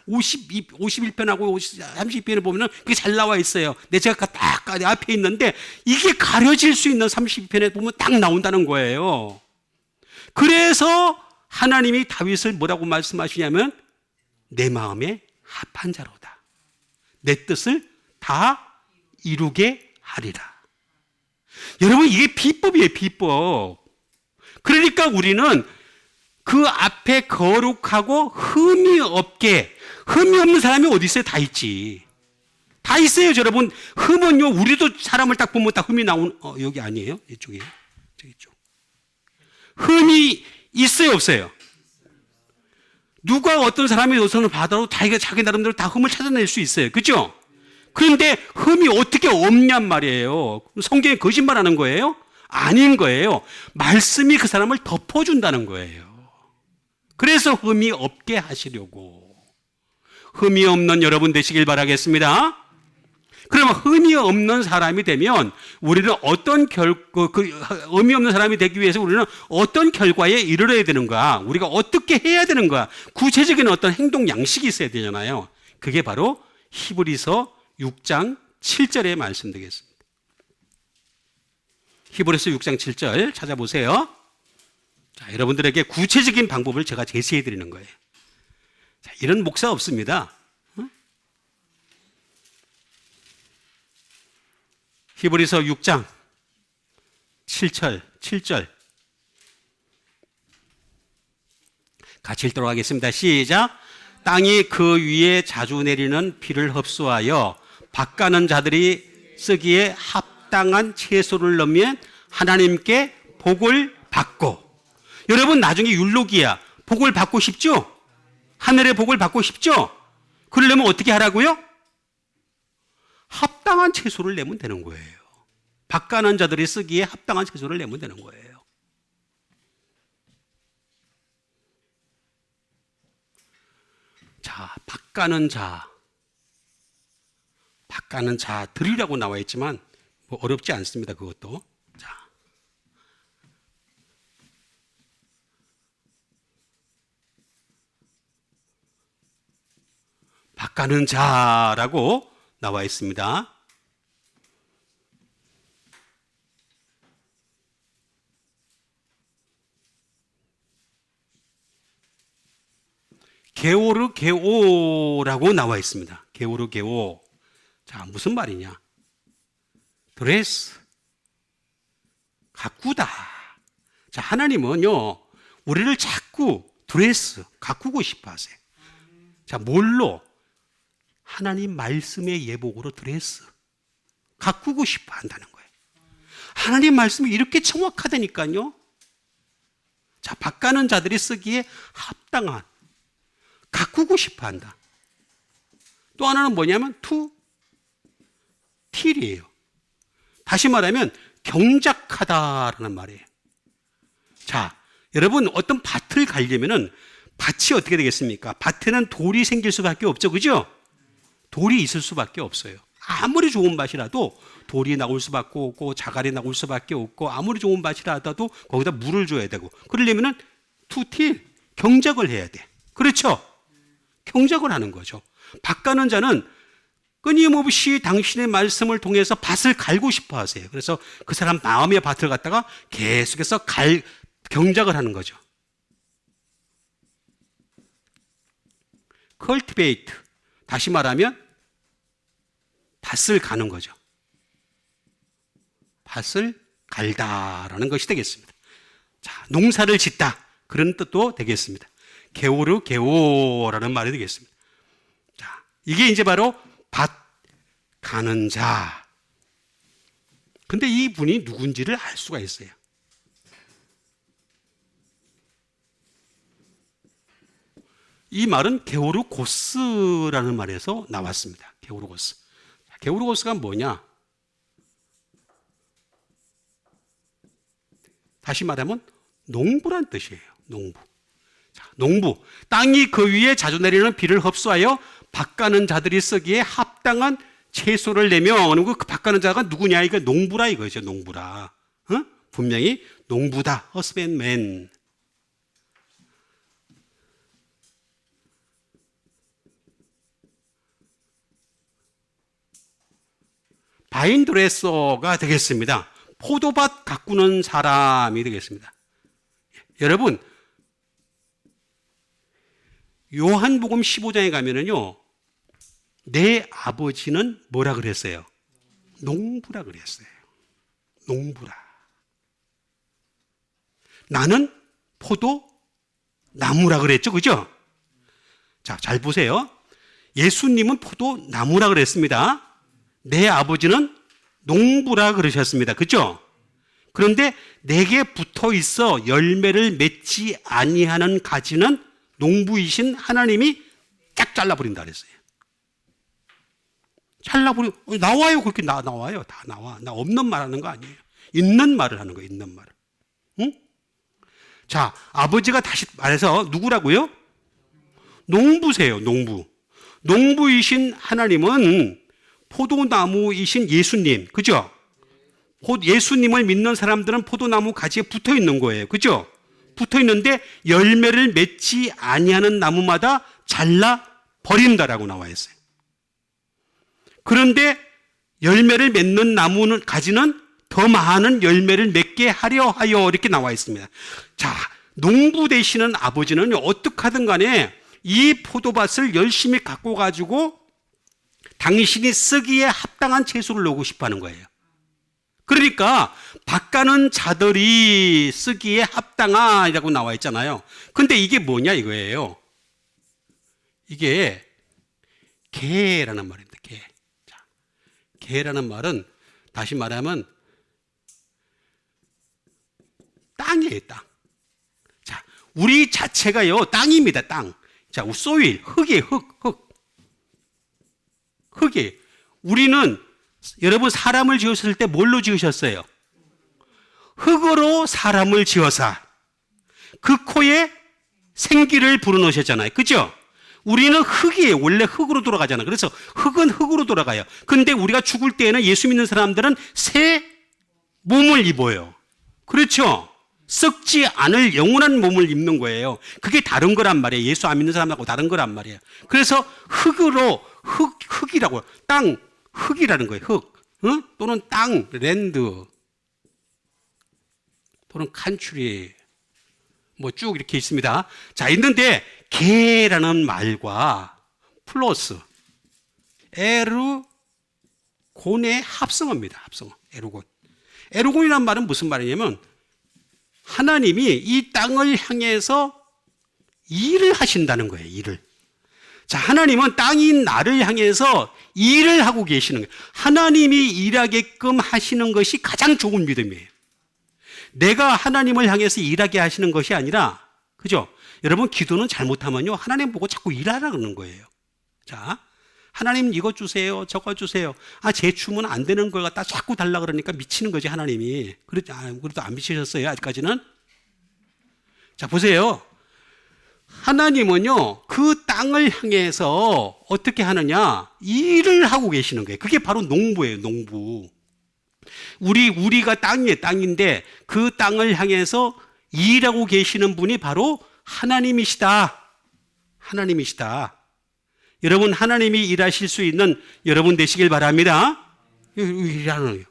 51편하고 32편을 보면 그게 잘 나와 있어요. 내 채가 딱 앞에 있는데 이게 가려질 수 있는 32편에 보면 딱 나온다는 거예요. 그래서 하나님이 다윗을 뭐라고 말씀하시냐면 내 마음에 합한 자로다. 내 뜻을 다 이루게 하리라. 여러분, 이게 비법이에요, 비법. 그러니까 우리는 그 앞에 거룩하고 흠이 없는 사람이 어디 있어요? 다 있지. 다 있어요, 여러분. 흠은요, 우리도 사람을 딱 보면 딱 흠이 여기 아니에요? 이쪽이에요? 저기 쪽. 흠이 있어요, 없어요? 누가 어떤 사람이 노선을 받아도 자기 나름대로 다 흠을 찾아낼 수 있어요. 그죠? 그런데 흠이 어떻게 없냔 말이에요. 성경이 거짓말하는 거예요? 아닌 거예요. 말씀이 그 사람을 덮어준다는 거예요. 그래서 흠이 없게 하시려고. 흠이 없는 여러분 되시길 바라겠습니다. 그러면 흠이 없는 사람이 되면 우리는 흠이 없는 사람이 되기 위해서 우리는 어떤 결과에 이르러야 되는가? 우리가 어떻게 해야 되는가? 구체적인 어떤 행동 양식이 있어야 되잖아요. 그게 바로 히브리서 6장 7절의 말씀 되겠습니다. 히브리서 6장 7절 찾아보세요. 자, 여러분들에게 구체적인 방법을 제가 제시해 드리는 거예요. 자, 이런 목사 없습니다. 히브리서 6장 7절 같이 읽도록 하겠습니다. 시작. 땅이 그 위에 자주 내리는 비를 흡수하여 밭가는 자들이 쓰기에 합당한 채소를 넣으면 하나님께 복을 받고. 여러분, 나중에 율로기야 복을 받고 싶죠? 하늘의 복을 받고 싶죠? 그러려면 어떻게 하라고요? 합당한 채소를 내면 되는 거예요. 밭가는 자들이 쓰기에 합당한 채소를 내면 되는 거예요. 자, 밭가는 자 드리라고 나와 있지만 뭐 어렵지 않습니다. 그것도. 자, 밭가는 자라고 나와 있습니다. 게오르게오라고 나와 있습니다. 게오르게오. 자, 무슨 말이냐? 드레스, 가꾸다. 자, 하나님은요, 우리를 자꾸 드레스, 가꾸고 싶어 하세요. 자, 뭘로? 하나님 말씀의 예복으로 드레스, 가꾸고 싶어 한다는 거예요. 하나님 말씀이 이렇게 정확하다니까요. 자, 밭가는 자들이 쓰기에 합당한, 가꾸고 싶어 한다. 또 하나는 뭐냐면 틸이에요. 다시 말하면 경작하다라는 말이에요. 자, 여러분, 어떤 밭을 가려면은 밭이 어떻게 되겠습니까? 밭에는 돌이 생길 수밖에 없죠. 그죠? 돌이 있을 수밖에 없어요. 아무리 좋은 밭이라도 돌이 나올 수밖에 없고 자갈이 나올 수밖에 없고 아무리 좋은 밭이라도 거기다 물을 줘야 되고 그러려면은 투틸, 경작을 해야 돼. 그렇죠? 경작을 하는 거죠. 밭가는 자는 끊임없이 당신의 말씀을 통해서 밭을 갈고 싶어 하세요. 그래서 그 사람 마음의 밭을 갖다가 계속해서 경작을 하는 거죠. cultivate, 다시 말하면 밭을 가는 거죠. 밭을 갈다라는 것이 되겠습니다. 자, 농사를 짓다, 그런 뜻도 되겠습니다. 게오르게오라는 말이 되겠습니다. 자, 이게 이제 바로 밭 가는 자. 근데 이 분이 누군지를 알 수가 있어요. 이 말은 게오르고스라는 말에서 나왔습니다. 게오르고스. 게오르고스가 뭐냐? 다시 말하면 농부란 뜻이에요. 농부. 자, 농부. 땅이 그 위에 자주 내리는 비를 흡수하여 밭가는 자들이 쓰기에 합당한 채소를 내며, 그 밭가는 자가 누구냐? 이거 농부라 이거죠. 농부라. 분명히 농부다. husbandman. 바인드레서가 되겠습니다. 포도밭 가꾸는 사람이 되겠습니다. 여러분, 요한복음 15장에 가면은요, 내 아버지는 뭐라 그랬어요? 농부라 그랬어요. 농부라. 나는 포도 나무라 그랬죠. 그죠? 자, 잘 보세요. 예수님은 포도 나무라 그랬습니다. 내 아버지는 농부라 그러셨습니다. 그죠? 그런데 내게 붙어 있어 열매를 맺지 아니하는 가지는 농부이신 하나님이 쫙 잘라버린다 그랬어요. 나와요. 그렇게 나와요. 다 나와. 나 없는 말 하는 거 아니에요. 있는 말을 하는 거예요. 있는 말을. 응? 자, 아버지가 다시 말해서 누구라고요? 농부세요. 농부. 농부이신 하나님은 포도나무이신 예수님. 그죠? 예수님을 믿는 사람들은 포도나무 가지에 붙어 있는 거예요. 그죠? 붙어 있는데 열매를 맺지 아니하는 나무마다 잘라 버린다라고 나와 있어요. 그런데 열매를 맺는 나무는 가지는 더 많은 열매를 맺게 하려 하여 이렇게 나와 있습니다. 자, 농부 되시는 아버지는 어떻게 하든 간에 이 포도밭을 열심히 갖고 가지고 당신이 쓰기에 합당한 채소를 넣고 싶어 하는 거예요. 그러니까 밭가는 자들이 쓰기에 합당하라고 나와 있잖아요. 근데 이게 뭐냐 이거예요. 이게 개라는 말입니다. 개. 자, 개라는 말은 다시 말하면 땅이에요. 땅. 자, 우리 자체가요 땅입니다. 땅. 자, 소일 흙이에요. 흙이에요. 우리는 여러분 사람을 지으셨을 때 뭘로 지으셨어요? 흙으로 사람을 지어서 그 코에 생기를 불어넣으셨잖아요. 그죠? 우리는 흙이에요. 원래 흙으로 돌아가잖아요. 그래서 흙은 흙으로 돌아가요. 근데 우리가 죽을 때에는 예수 믿는 사람들은 새 몸을 입어요. 그렇죠? 썩지 않을 영원한 몸을 입는 거예요. 그게 다른 거란 말이에요. 예수 안 믿는 사람하고 다른 거란 말이에요. 그래서 흙이라고요. 땅, 흙이라는 거예요. 흙. 응? 또는 땅, 랜드. 또는 칸츄리. 뭐 쭉 이렇게 있습니다. 자, 있는데 개라는 말과 플러스 에르곤의 합성어입니다. 합성어. 에르곤. 에르곤이란 말은 무슨 말이냐면 하나님이 이 땅을 향해서 일을 하신다는 거예요. 일을. 자, 하나님은 땅인 나를 향해서 일을 하고 계시는 거예요. 하나님이 일하게끔 하시는 것이 가장 좋은 믿음이에요. 내가 하나님을 향해서 일하게 하시는 것이 아니라, 그죠? 여러분, 기도는 잘못하면요, 하나님 보고 자꾸 일하라 그러는 거예요. 자, 하나님 이거 주세요, 저거 주세요. 제 춤은 안 되는 걸 갖다 자꾸 달라 그러니까 미치는 거지, 하나님이. 그래도 안 미치셨어요, 아직까지는? 자, 보세요. 하나님은요, 그 땅을 향해서 어떻게 하느냐? 일을 하고 계시는 거예요. 그게 바로 농부예요, 농부. 우리가 땅인데 그 땅을 향해서 일하고 계시는 분이 바로 하나님이시다. 하나님이시다. 여러분, 하나님이 일하실 수 있는 여러분 되시길 바랍니다. 일하는 거예요.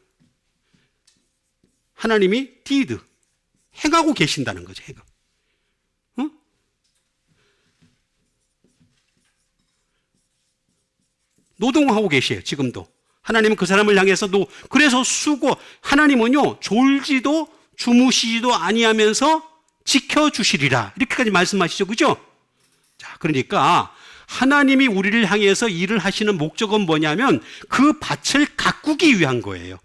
하나님이 did, 행하고 계신다는 거죠, 행하. 응? 노동하고 계세요, 지금도. 하나님은 그 사람을 향해서 그래서 하나님은요, 졸지도 주무시지도 아니하면서 지켜주시리라. 이렇게까지 말씀하시죠. 그죠? 자, 그러니까 하나님이 우리를 향해서 일을 하시는 목적은 뭐냐면 그 밭을 가꾸기 위한 거예요.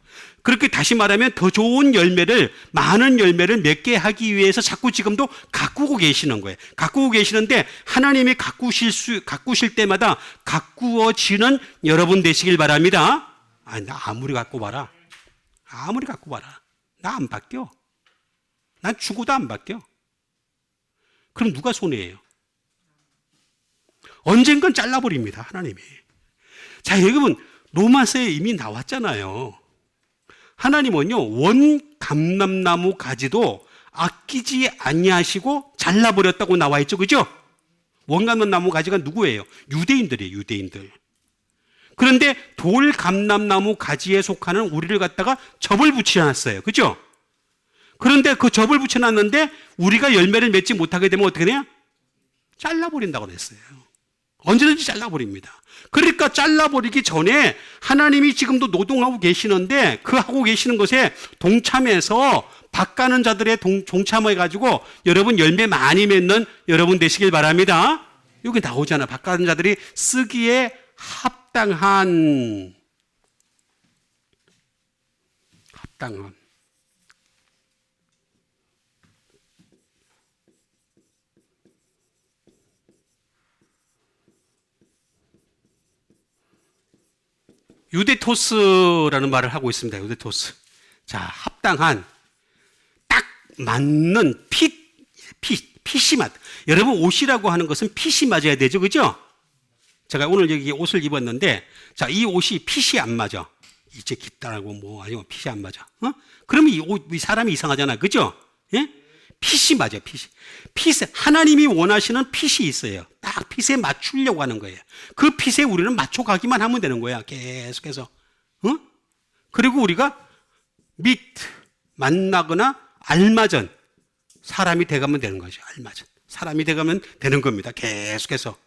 그렇게 다시 말하면 더 좋은 열매를, 많은 열매를 맺게 하기 위해서 자꾸 지금도 가꾸고 계시는 거예요. 가꾸고 계시는데 하나님이 가꾸실 때마다 가꾸어지는 여러분 되시길 바랍니다. 나 아무리 갖고 봐라. 아무리 갖고 봐라. 나 안 바뀌어. 난 죽어도 안 바뀌어. 그럼 누가 손해예요? 언젠간 잘라버립니다, 하나님이. 자, 여러분, 로마서에 이미 나왔잖아요. 하나님은요, 원 감람나무 가지도 아끼지 아니하시고 잘라버렸다고 나와 있죠. 그죠? 원 감람나무 가지가 누구예요? 유대인들이에요, 유대인들. 그런데 돌감람나무 가지에 속하는 우리를 갖다가 접을 붙여놨어요. 그죠? 그런데 그 접을 붙여놨는데 우리가 열매를 맺지 못하게 되면 어떻게 돼요? 잘라버린다고 그랬어요. 언제든지 잘라버립니다. 그러니까 잘라버리기 전에 하나님이 지금도 노동하고 계시는데 그 하고 계시는 것에 동참해서 밭가는 자들의 동참해가지고 여러분 열매 많이 맺는 여러분 되시길 바랍니다. 여기 나오잖아. 밭가는 자들이 쓰기에 합당한 유데토스라는 말을 하고 있습니다. 유데토스. 자, 합당한, 딱 맞는 핏이 맞. 여러분 옷이라고 하는 것은 핏이 맞아야 되죠, 그죠? 제가 오늘 여기 옷을 입었는데, 자, 이 옷이 핏이 안 맞아. 이제 깊다라고 뭐 아니면 핏이 안 맞아. 그러면 이 사람이 이상하잖아, 그죠? 예? 핏이 맞아, 핏에 하나님이 원하시는 핏이 있어요. 딱 핏에 맞추려고 하는 거예요. 그 핏에 우리는 맞춰가기만 하면 되는 거야. 계속해서. 그리고 우리가 만나거나 알맞은 사람이 돼가면 되는 거죠. 알맞은 사람이 돼가면 되는 겁니다. 계속해서.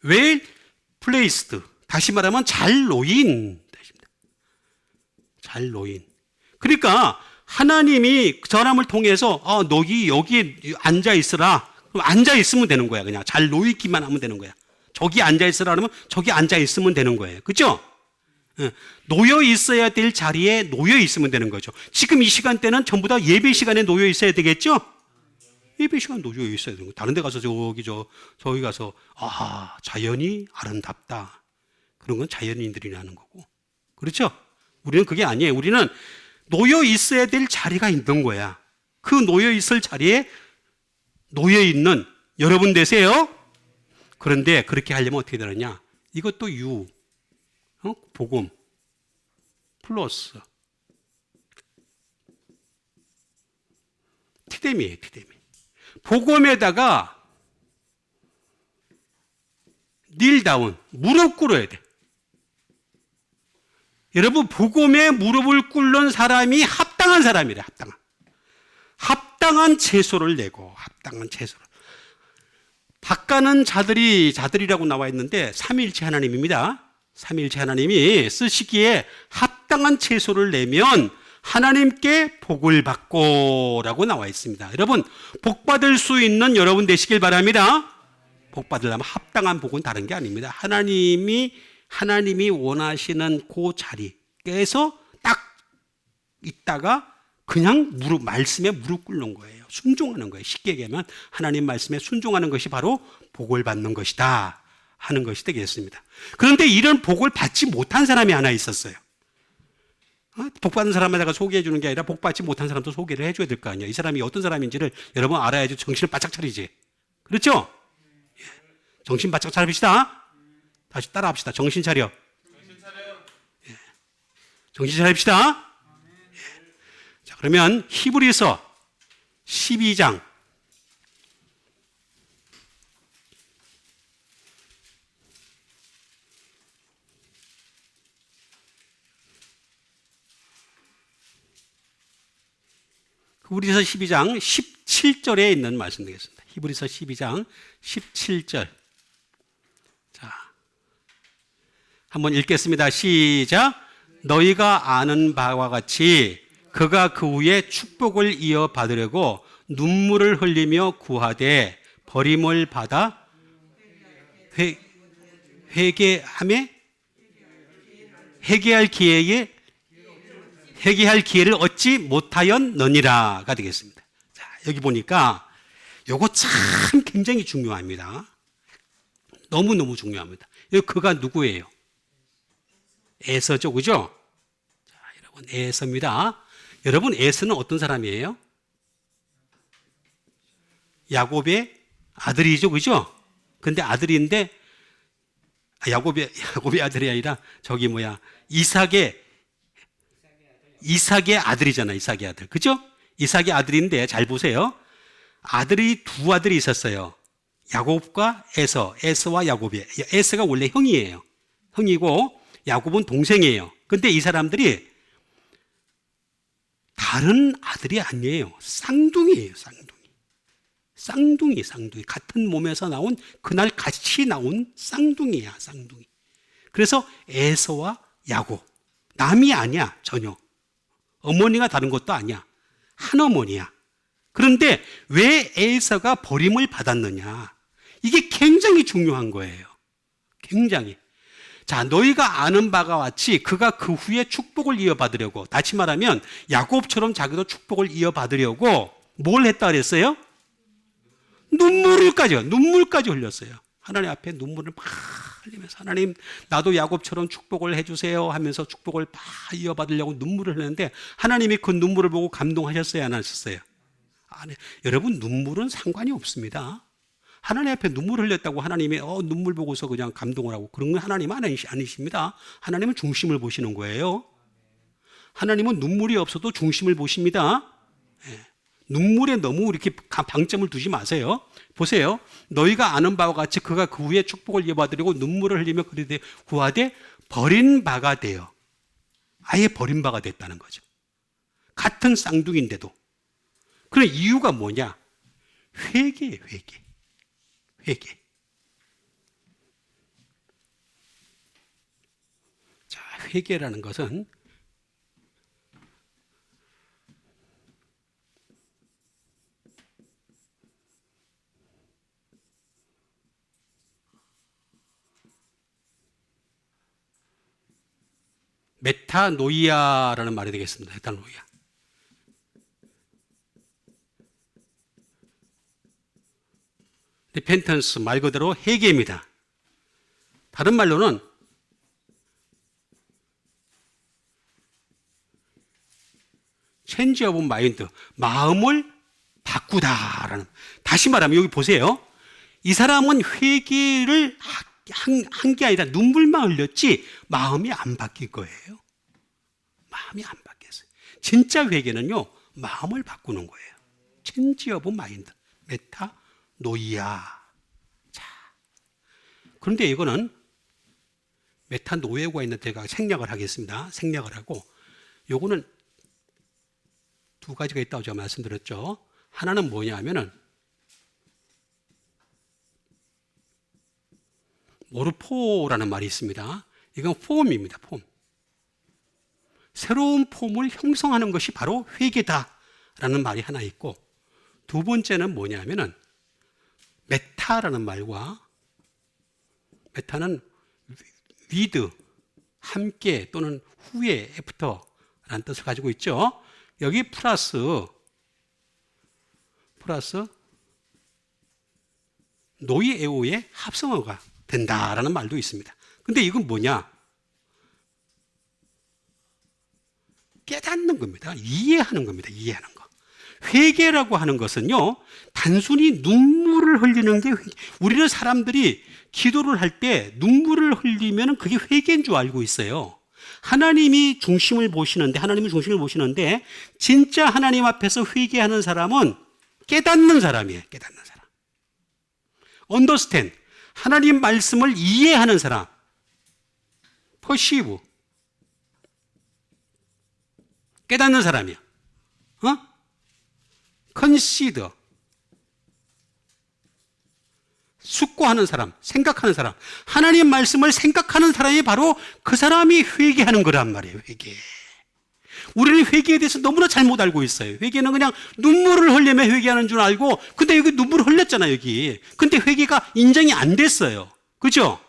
well placed. 다시 말하면 잘 놓인. 잘 놓인. 그러니까 하나님이 그 사람을 통해서 너기 여기에 앉아 있으라. 그럼 앉아 있으면 되는 거야. 그냥 잘 놓이기만 하면 되는 거야. 저기 앉아 있으라 그러면 저기 앉아 있으면 되는 거예요. 그렇죠? 놓여 있어야 될 자리에 놓여 있으면 되는 거죠. 지금 이 시간대는 전부 다 예배 시간에 놓여 있어야 되겠죠? 예배 시간 놓여 있어야 되는 거예요. 다른 데 가서 저기 가서 자연이 아름답다. 그런 건 자연인들이 하는 거고. 그렇죠? 우리는 그게 아니에요. 우리는 놓여 있어야 될 자리가 있는 거야. 그 놓여 있을 자리에 놓여 있는 여러분 되세요. 그런데 그렇게 하려면 어떻게 되느냐? 이것도 복음 플러스 티데미예요. 티데미. 복음에다가 닐다운 무릎 꿇어야 돼. 여러분 복음에 무릎을 꿇는 사람이 합당한 사람이래. 합당한 채소를 내고 합당한 채소를. 밭가는 자들이라고 나와 있는데 삼위일체 하나님입니다. 삼위일체 하나님이 쓰시기에 합당한 채소를 내면 하나님께 복을 받고라고 나와 있습니다. 여러분 복 받을 수 있는 여러분 되시길 바랍니다. 복 받으려면 합당한 복은 다른 게 아닙니다. 하나님이 원하시는 그 자리에서 딱 있다가 그냥 말씀에 무릎 꿇는 거예요. 순종하는 거예요. 쉽게 얘기하면 하나님 말씀에 순종하는 것이 바로 복을 받는 것이다 하는 것이 되겠습니다. 그런데 이런 복을 받지 못한 사람이 하나 있었어요. 복 받은 사람에다가 소개해 주는 게 아니라 복 받지 못한 사람도 소개를 해줘야 될 거 아니에요. 이 사람이 어떤 사람인지를 여러분 알아야지 정신을 바짝 차리지. 그렇죠? 정신 바짝 차립시다. 다시 따라합시다. 정신 차려. 예. 정신 차립시다. 예. 자, 그러면 히브리서 12장 17절에 있는 말씀 되겠습니다. 히브리서 12장 17절. 한번 읽겠습니다. 시작. 너희가 아는 바와 같이 그가 그 후에 축복을 이어받으려고 눈물을 흘리며 구하되 버림을 받아 회개할 기회를 얻지 못하였느니라가 되겠습니다. 자, 여기 보니까 요거 참 굉장히 중요합니다. 너무너무 중요합니다. 여기 그가 누구예요? 에서죠, 그죠? 자, 여러분, 에서입니다. 여러분, 에서는 어떤 사람이에요? 야곱의 아들이죠, 그죠? 근데 아들인데, 야곱의 아들이 아니라, 이삭의 아들이잖아, 이삭의 아들. 그죠? 이삭의 아들인데, 잘 보세요. 아들이 두 아들이 있었어요. 야곱과 에서, 에서와 야곱이에요. 에서가 원래 형이에요. 형이고 야곱은 동생이에요. 근데 이 사람들이 다른 아들이 아니에요. 쌍둥이에요. 쌍둥이. 같은 몸에서 나온, 그날 같이 나온 쌍둥이야, 쌍둥이. 그래서 에서와 야곱. 남이 아니야, 전혀. 어머니가 다른 것도 아니야. 한 어머니야. 그런데 왜 에서가 버림을 받았느냐? 이게 굉장히 중요한 거예요. 굉장히. 자, 너희가 아는 바가 같이 그가 그 후에 축복을 이어받으려고, 다시 말하면 야곱처럼 자기도 축복을 이어받으려고 뭘 했다 그랬어요? 눈물까지 흘렸어요. 하나님 앞에 눈물을 막 흘리면서, 하나님 나도 야곱처럼 축복을 해주세요 하면서 축복을 막 이어받으려고 눈물을 흘렸는데, 하나님이 그 눈물을 보고 감동하셨어요, 안 하셨어요? 아니, 여러분, 눈물은 상관이 없습니다. 하나님 앞에 눈물 흘렸다고 하나님이 눈물 보고서 그냥 감동을 하고 그런 건 하나님은 아니십니다. 하나님은 중심을 보시는 거예요. 하나님은 눈물이 없어도 중심을 보십니다. 눈물에 너무 이렇게 방점을 두지 마세요. 보세요. 너희가 아는 바와 같이 그가 그 후에 축복을 이어받으려고 눈물을 흘리며 그리되 구하되 버린 바가 되어, 아예 버린 바가 됐다는 거죠. 같은 쌍둥이인데도. 그런 이유가 뭐냐? 회개예요, 회개. 자, 회개라는 것은 메타노이아라는 말이 되겠습니다. 메타노이아. 리펜턴스 말 그대로 회개입니다. 다른 말로는 체인지 오브 마인드, 마음을 바꾸다라는. 다시 말하면 여기 보세요. 이 사람은 회개를 한 게 아니라 눈물만 흘렸지 마음이 안 바뀔 거예요. 마음이 안 바뀌었어요. 진짜 회개는요, 마음을 바꾸는 거예요. 체인지 오브 마인드, 메타노이아. 자, 그런데 이거는 메타노이아가 있는 제가 생략을 하겠습니다. 생략을 하고, 요거는 두 가지가 있다고 제가 말씀드렸죠. 하나는 뭐냐 하면은 모르포라는 말이 있습니다. 이건 폼입니다. 폼. 새로운 폼을 형성하는 것이 바로 회개다라는 말이 하나 있고, 두 번째는 뭐냐 하면은 메타라는 말과, 메타는 with, 함께 또는 후에, after라는 뜻을 가지고 있죠. 여기 플러스 노이에오의 합성어가 된다라는 말도 있습니다. 근데 이건 뭐냐? 깨닫는 겁니다. 이해하는 겁니다. 이해하는 거. 회개라고 하는 것은요, 단순히 눈물을 흘리는 게 우리는 사람들이 기도를 할 때 눈물을 흘리면 그게 회개인 줄 알고 있어요. 하나님이 중심을 보시는데 진짜 하나님 앞에서 회개하는 사람은 깨닫는 사람이에요. 깨닫는 사람. understand. 하나님 말씀을 이해하는 사람. perceive. 깨닫는 사람이야. consider. 숙고하는 사람, 생각하는 사람. 하나님 말씀을 생각하는 사람이 바로 그 사람이 회개하는 거란 말이에요. 회개. 우리는 회개에 대해서 너무나 잘못 알고 있어요. 회개는 그냥 눈물을 흘리며 회개하는 줄 알고, 근데 여기 눈물을 흘렸잖아요, 여기. 근데 회개가 인정이 안 됐어요. 그죠?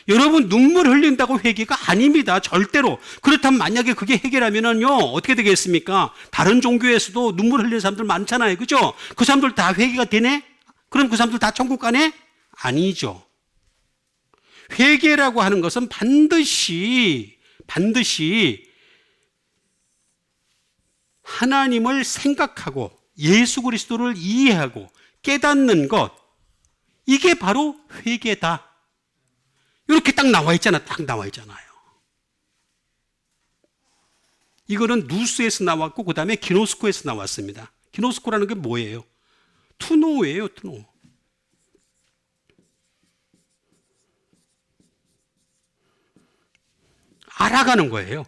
여러분, 눈물 흘린다고 회개가 아닙니다. 절대로. 그렇다면 만약에 그게 회개라면요, 어떻게 되겠습니까? 다른 종교에서도 눈물 흘리는 사람들 많잖아요. 그죠? 그 사람들 다 회개가 되네? 그럼 그 사람들 다 천국 가네? 아니죠. 회개라고 하는 것은 반드시 하나님을 생각하고 예수 그리스도를 이해하고 깨닫는 것, 이게 바로 회개다. 이렇게 딱 나와 있잖아요. 이거는 누스에서 나왔고 그 다음에 기노스코에서 나왔습니다. 기노스코라는 게 뭐예요? 투노예요, 투노. 알아가는 거예요.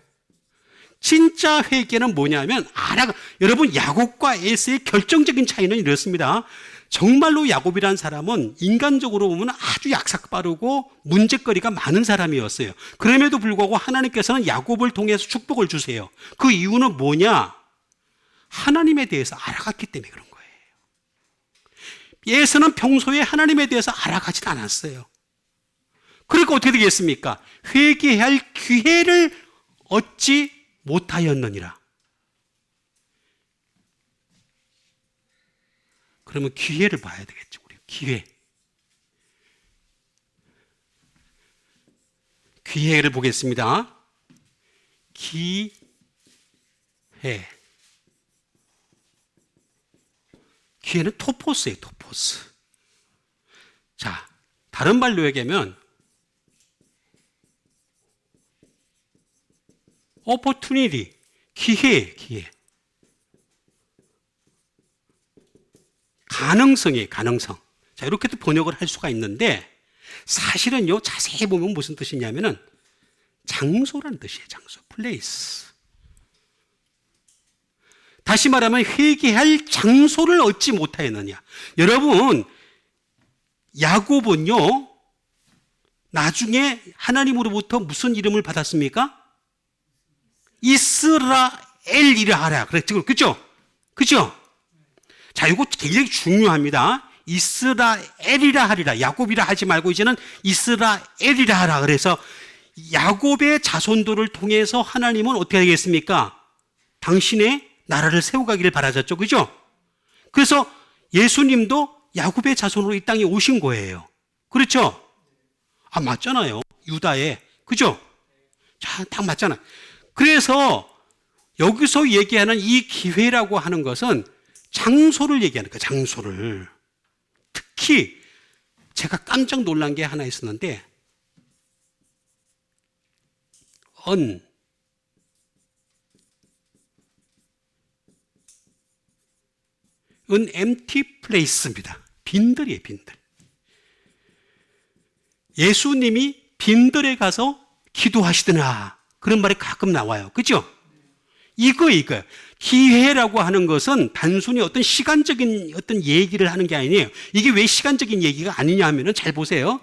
진짜 회개는 뭐냐면 여러분, 야곱과 에서의 결정적인 차이는 이렇습니다. 정말로 야곱이라는 사람은 인간적으로 보면 아주 약삭빠르고 문제거리가 많은 사람이었어요. 그럼에도 불구하고 하나님께서는 야곱을 통해서 축복을 주세요. 그 이유는 뭐냐? 하나님에 대해서 알아갔기 때문에 그런 거예요. 에서는 평소에 하나님에 대해서 알아가진 않았어요. 그러니까 어떻게 되겠습니까? 회개해야 할 기회를 얻지 못하였느니라. 그러면 기회를 봐야 되겠죠. 우리 기회. 기회를 보겠습니다. 기회. 기회는 토포스예요, 토포스. 자, 다른 말로 얘기하면 opportunity, 기회. 가능성이에요, 가능성. 자, 이렇게도 번역을 할 수가 있는데, 사실은요, 자세히 보면 무슨 뜻이냐면은, 장소라는 뜻이에요, 장소. place. 다시 말하면, 회개할 장소를 얻지 못하였느냐. 여러분, 야곱은요, 나중에 하나님으로부터 무슨 이름을 받았습니까? 이스라엘이라 하라. 그렇죠? 그죠? 자, 이거 굉장히 중요합니다. 이스라엘이라 하리라. 야곱이라 하지 말고 이제는 이스라엘이라 하라. 그래서 야곱의 자손들을 통해서 하나님은 어떻게 하겠습니까? 당신의 나라를 세워가기를 바라셨죠. 그죠? 그래서 예수님도 야곱의 자손으로 이 땅에 오신 거예요. 그렇죠? 아, 맞잖아요. 유다에. 그죠? 자, 딱 맞잖아요. 그래서 여기서 얘기하는 이 기회라고 하는 것은 장소를 얘기하는 거예요. 장소를. 특히 제가 깜짝 놀란 게 하나 있었는데 an empty place입니다. 빈들이에요, 빈들. 예수님이 빈들에 가서 기도하시더라. 그런 말이 가끔 나와요. 그죠? 이거예요. 기회라고 하는 것은 단순히 어떤 시간적인 어떤 얘기를 하는 게 아니에요. 이게 왜 시간적인 얘기가 아니냐 하면은 잘 보세요.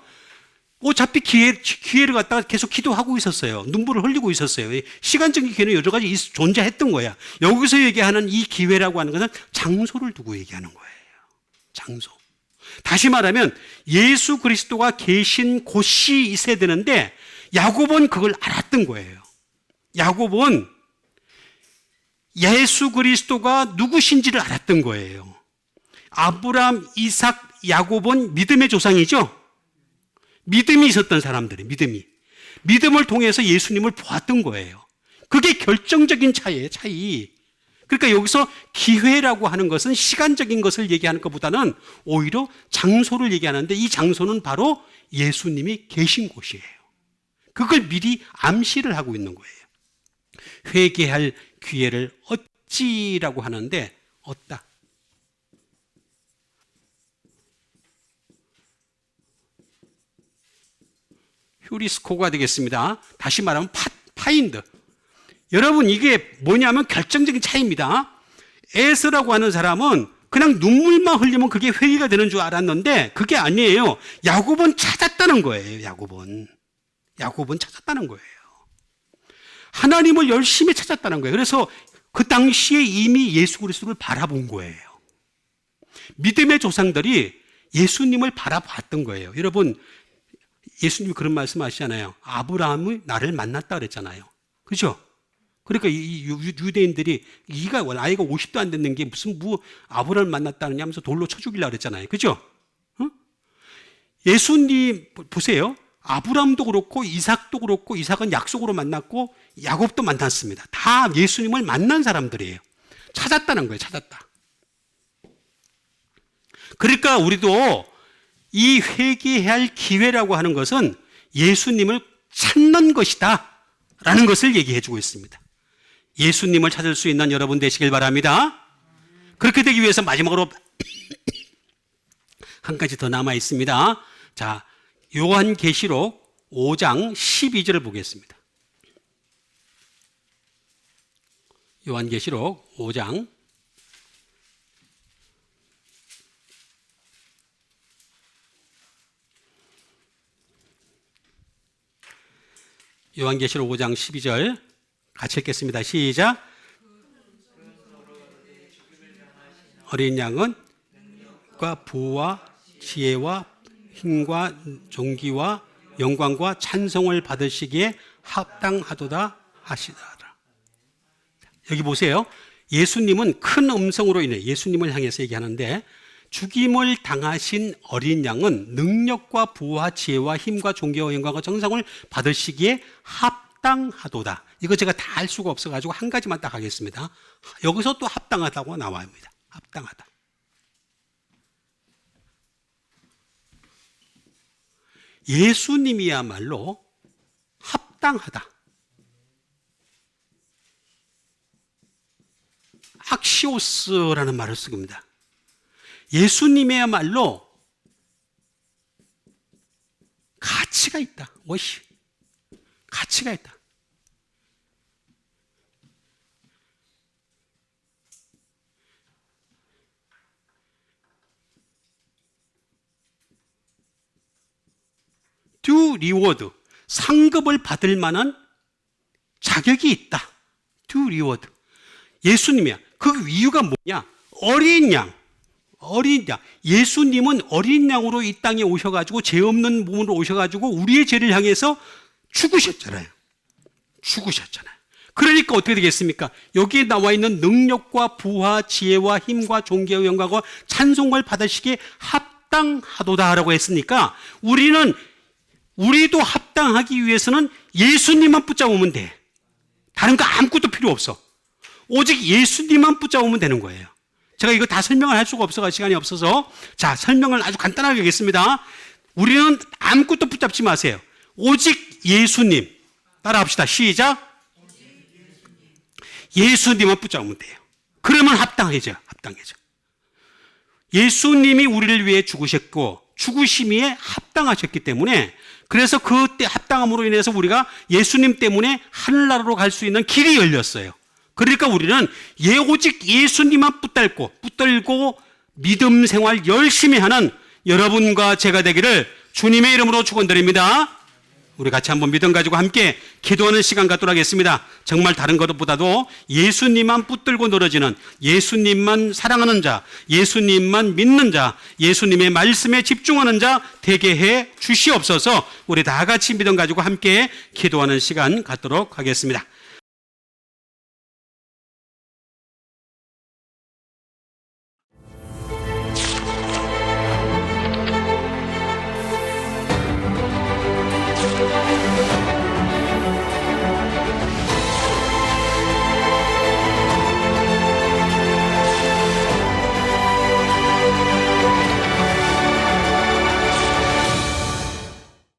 어차피 기회를 갖다가 계속 기도하고 있었어요. 눈물을 흘리고 있었어요. 시간적인 기회는 여러 가지 존재했던 거야. 여기서 얘기하는 이 기회라고 하는 것은 장소를 두고 얘기하는 거예요. 장소. 다시 말하면 예수 그리스도가 계신 곳이 있어야 되는데 야곱은 그걸 알았던 거예요. 야곱은 예수 그리스도가 누구신지를 알았던 거예요. 아브라함, 이삭, 야곱은 믿음의 조상이죠. 믿음이 있었던 사람들이 믿음을 통해서 예수님을 보았던 거예요. 그게 결정적인 차이예요. 차이. 그러니까 여기서 기회라고 하는 것은 시간적인 것을 얘기하는 것보다는 오히려 장소를 얘기하는데 이 장소는 바로 예수님이 계신 곳이에요. 그걸 미리 암시를 하고 있는 거예요. 회개할 기회를 얻지라고 하는데 얻다. 휴리스코가 되겠습니다. 다시 말하면 파인드. 여러분 이게 뭐냐면 결정적인 차이입니다. 에스라고 하는 사람은 그냥 눈물만 흘리면 그게 회개가 되는 줄 알았는데 그게 아니에요. 야곱은 찾았다는 거예요. 야곱은 찾았다는 거예요. 하나님을 열심히 찾았다는 거예요. 그래서 그 당시에 이미 예수 그리스도를 바라본 거예요. 믿음의 조상들이 예수님을 바라봤던 거예요. 여러분 예수님이 그런 말씀 하시잖아요. 아브라함이 나를 만났다 그랬잖아요. 그죠? 그러니까 이 유대인들이 나이가 50도 안 됐는 게 무슨 아브라함을 만났다느냐 하면서 돌로 쳐 죽이려고 그랬잖아요. 그죠? 예수님 보세요. 아브라함도 그렇고 이삭도 그렇고 이삭은 약속으로 만났고 야곱도 만났습니다. 다 예수님을 만난 사람들이에요. 찾았다는 거예요. 찾았다. 그러니까 우리도 이 회개해야 할 기회라고 하는 것은 예수님을 찾는 것이다 라는 것을 얘기해 주고 있습니다. 예수님을 찾을 수 있는 여러분 되시길 바랍니다. 그렇게 되기 위해서 마지막으로 한 가지 더 남아 있습니다. 자, 요한계시록 5장 12절을 보겠습니다. 요한계시록 5장 12절 같이 읽겠습니다. 시작. 어린 양은 능력과 부와 지혜와 힘과 존귀와 영광과 찬송을 받으시기에 합당하도다 하시더라. 여기 보세요. 예수님은 큰 음성으로 인해 예수님을 향해서 얘기하는데 죽임을 당하신 어린 양은 능력과 부와 지혜와 힘과 존귀와 영광과 정성을 받으시기에 합당하도다. 이거 제가 다 할 수가 없어가지고 한 가지만 딱 하겠습니다. 여기서 또 합당하다고 나와옵니다. 합당하다. 예수님이야말로 합당하다. 악시오스라는 말을 쓰입니다. 예수님이야말로 가치가 있다. 무엇이? 가치가 있다. due reward, 상급을 받을 만한 자격이 있다. due reward. 예수님이야. 그 이유가 뭐냐? 어린 양. 예수님은 어린 양으로 이 땅에 오셔가지고 죄 없는 몸으로 오셔가지고 우리의 죄를 향해서 죽으셨잖아요. 그러니까 어떻게 되겠습니까? 여기에 나와 있는 능력과 부와 지혜와 힘과 존귀와 영광과 찬송을 받으시기에 합당하도다라고 했으니까 우리도 합당하기 위해서는 예수님만 붙잡으면 돼. 다른 거 아무것도 필요 없어. 오직 예수님만 붙잡으면 되는 거예요. 제가 이거 다 설명을 할 수가 없어서 시간이 없어서 자, 설명을 아주 간단하게 하겠습니다. 우리는 아무것도 붙잡지 마세요. 오직 예수님. 따라합시다. 시작. 예수님만 붙잡으면 돼요. 그러면 합당해져. 예수님이 우리를 위해 죽으셨고 죽으심에 합당하셨기 때문에 그래서 그때 합당함으로 인해서 우리가 예수님 때문에 하늘나라로 갈 수 있는 길이 열렸어요. 그러니까 우리는 오직 예수님만 붙들고 믿음 생활 열심히 하는 여러분과 제가 되기를 주님의 이름으로 축원드립니다. 우리 같이 한번 믿음 가지고 함께 기도하는 시간 갖도록 하겠습니다. 정말 다른 것보다도 예수님만 붙들고 늘어지는, 예수님만 사랑하는 자, 예수님만 믿는 자, 예수님의 말씀에 집중하는 자 되게 해 주시옵소서. 우리 다 같이 믿음 가지고 함께 기도하는 시간 갖도록 하겠습니다.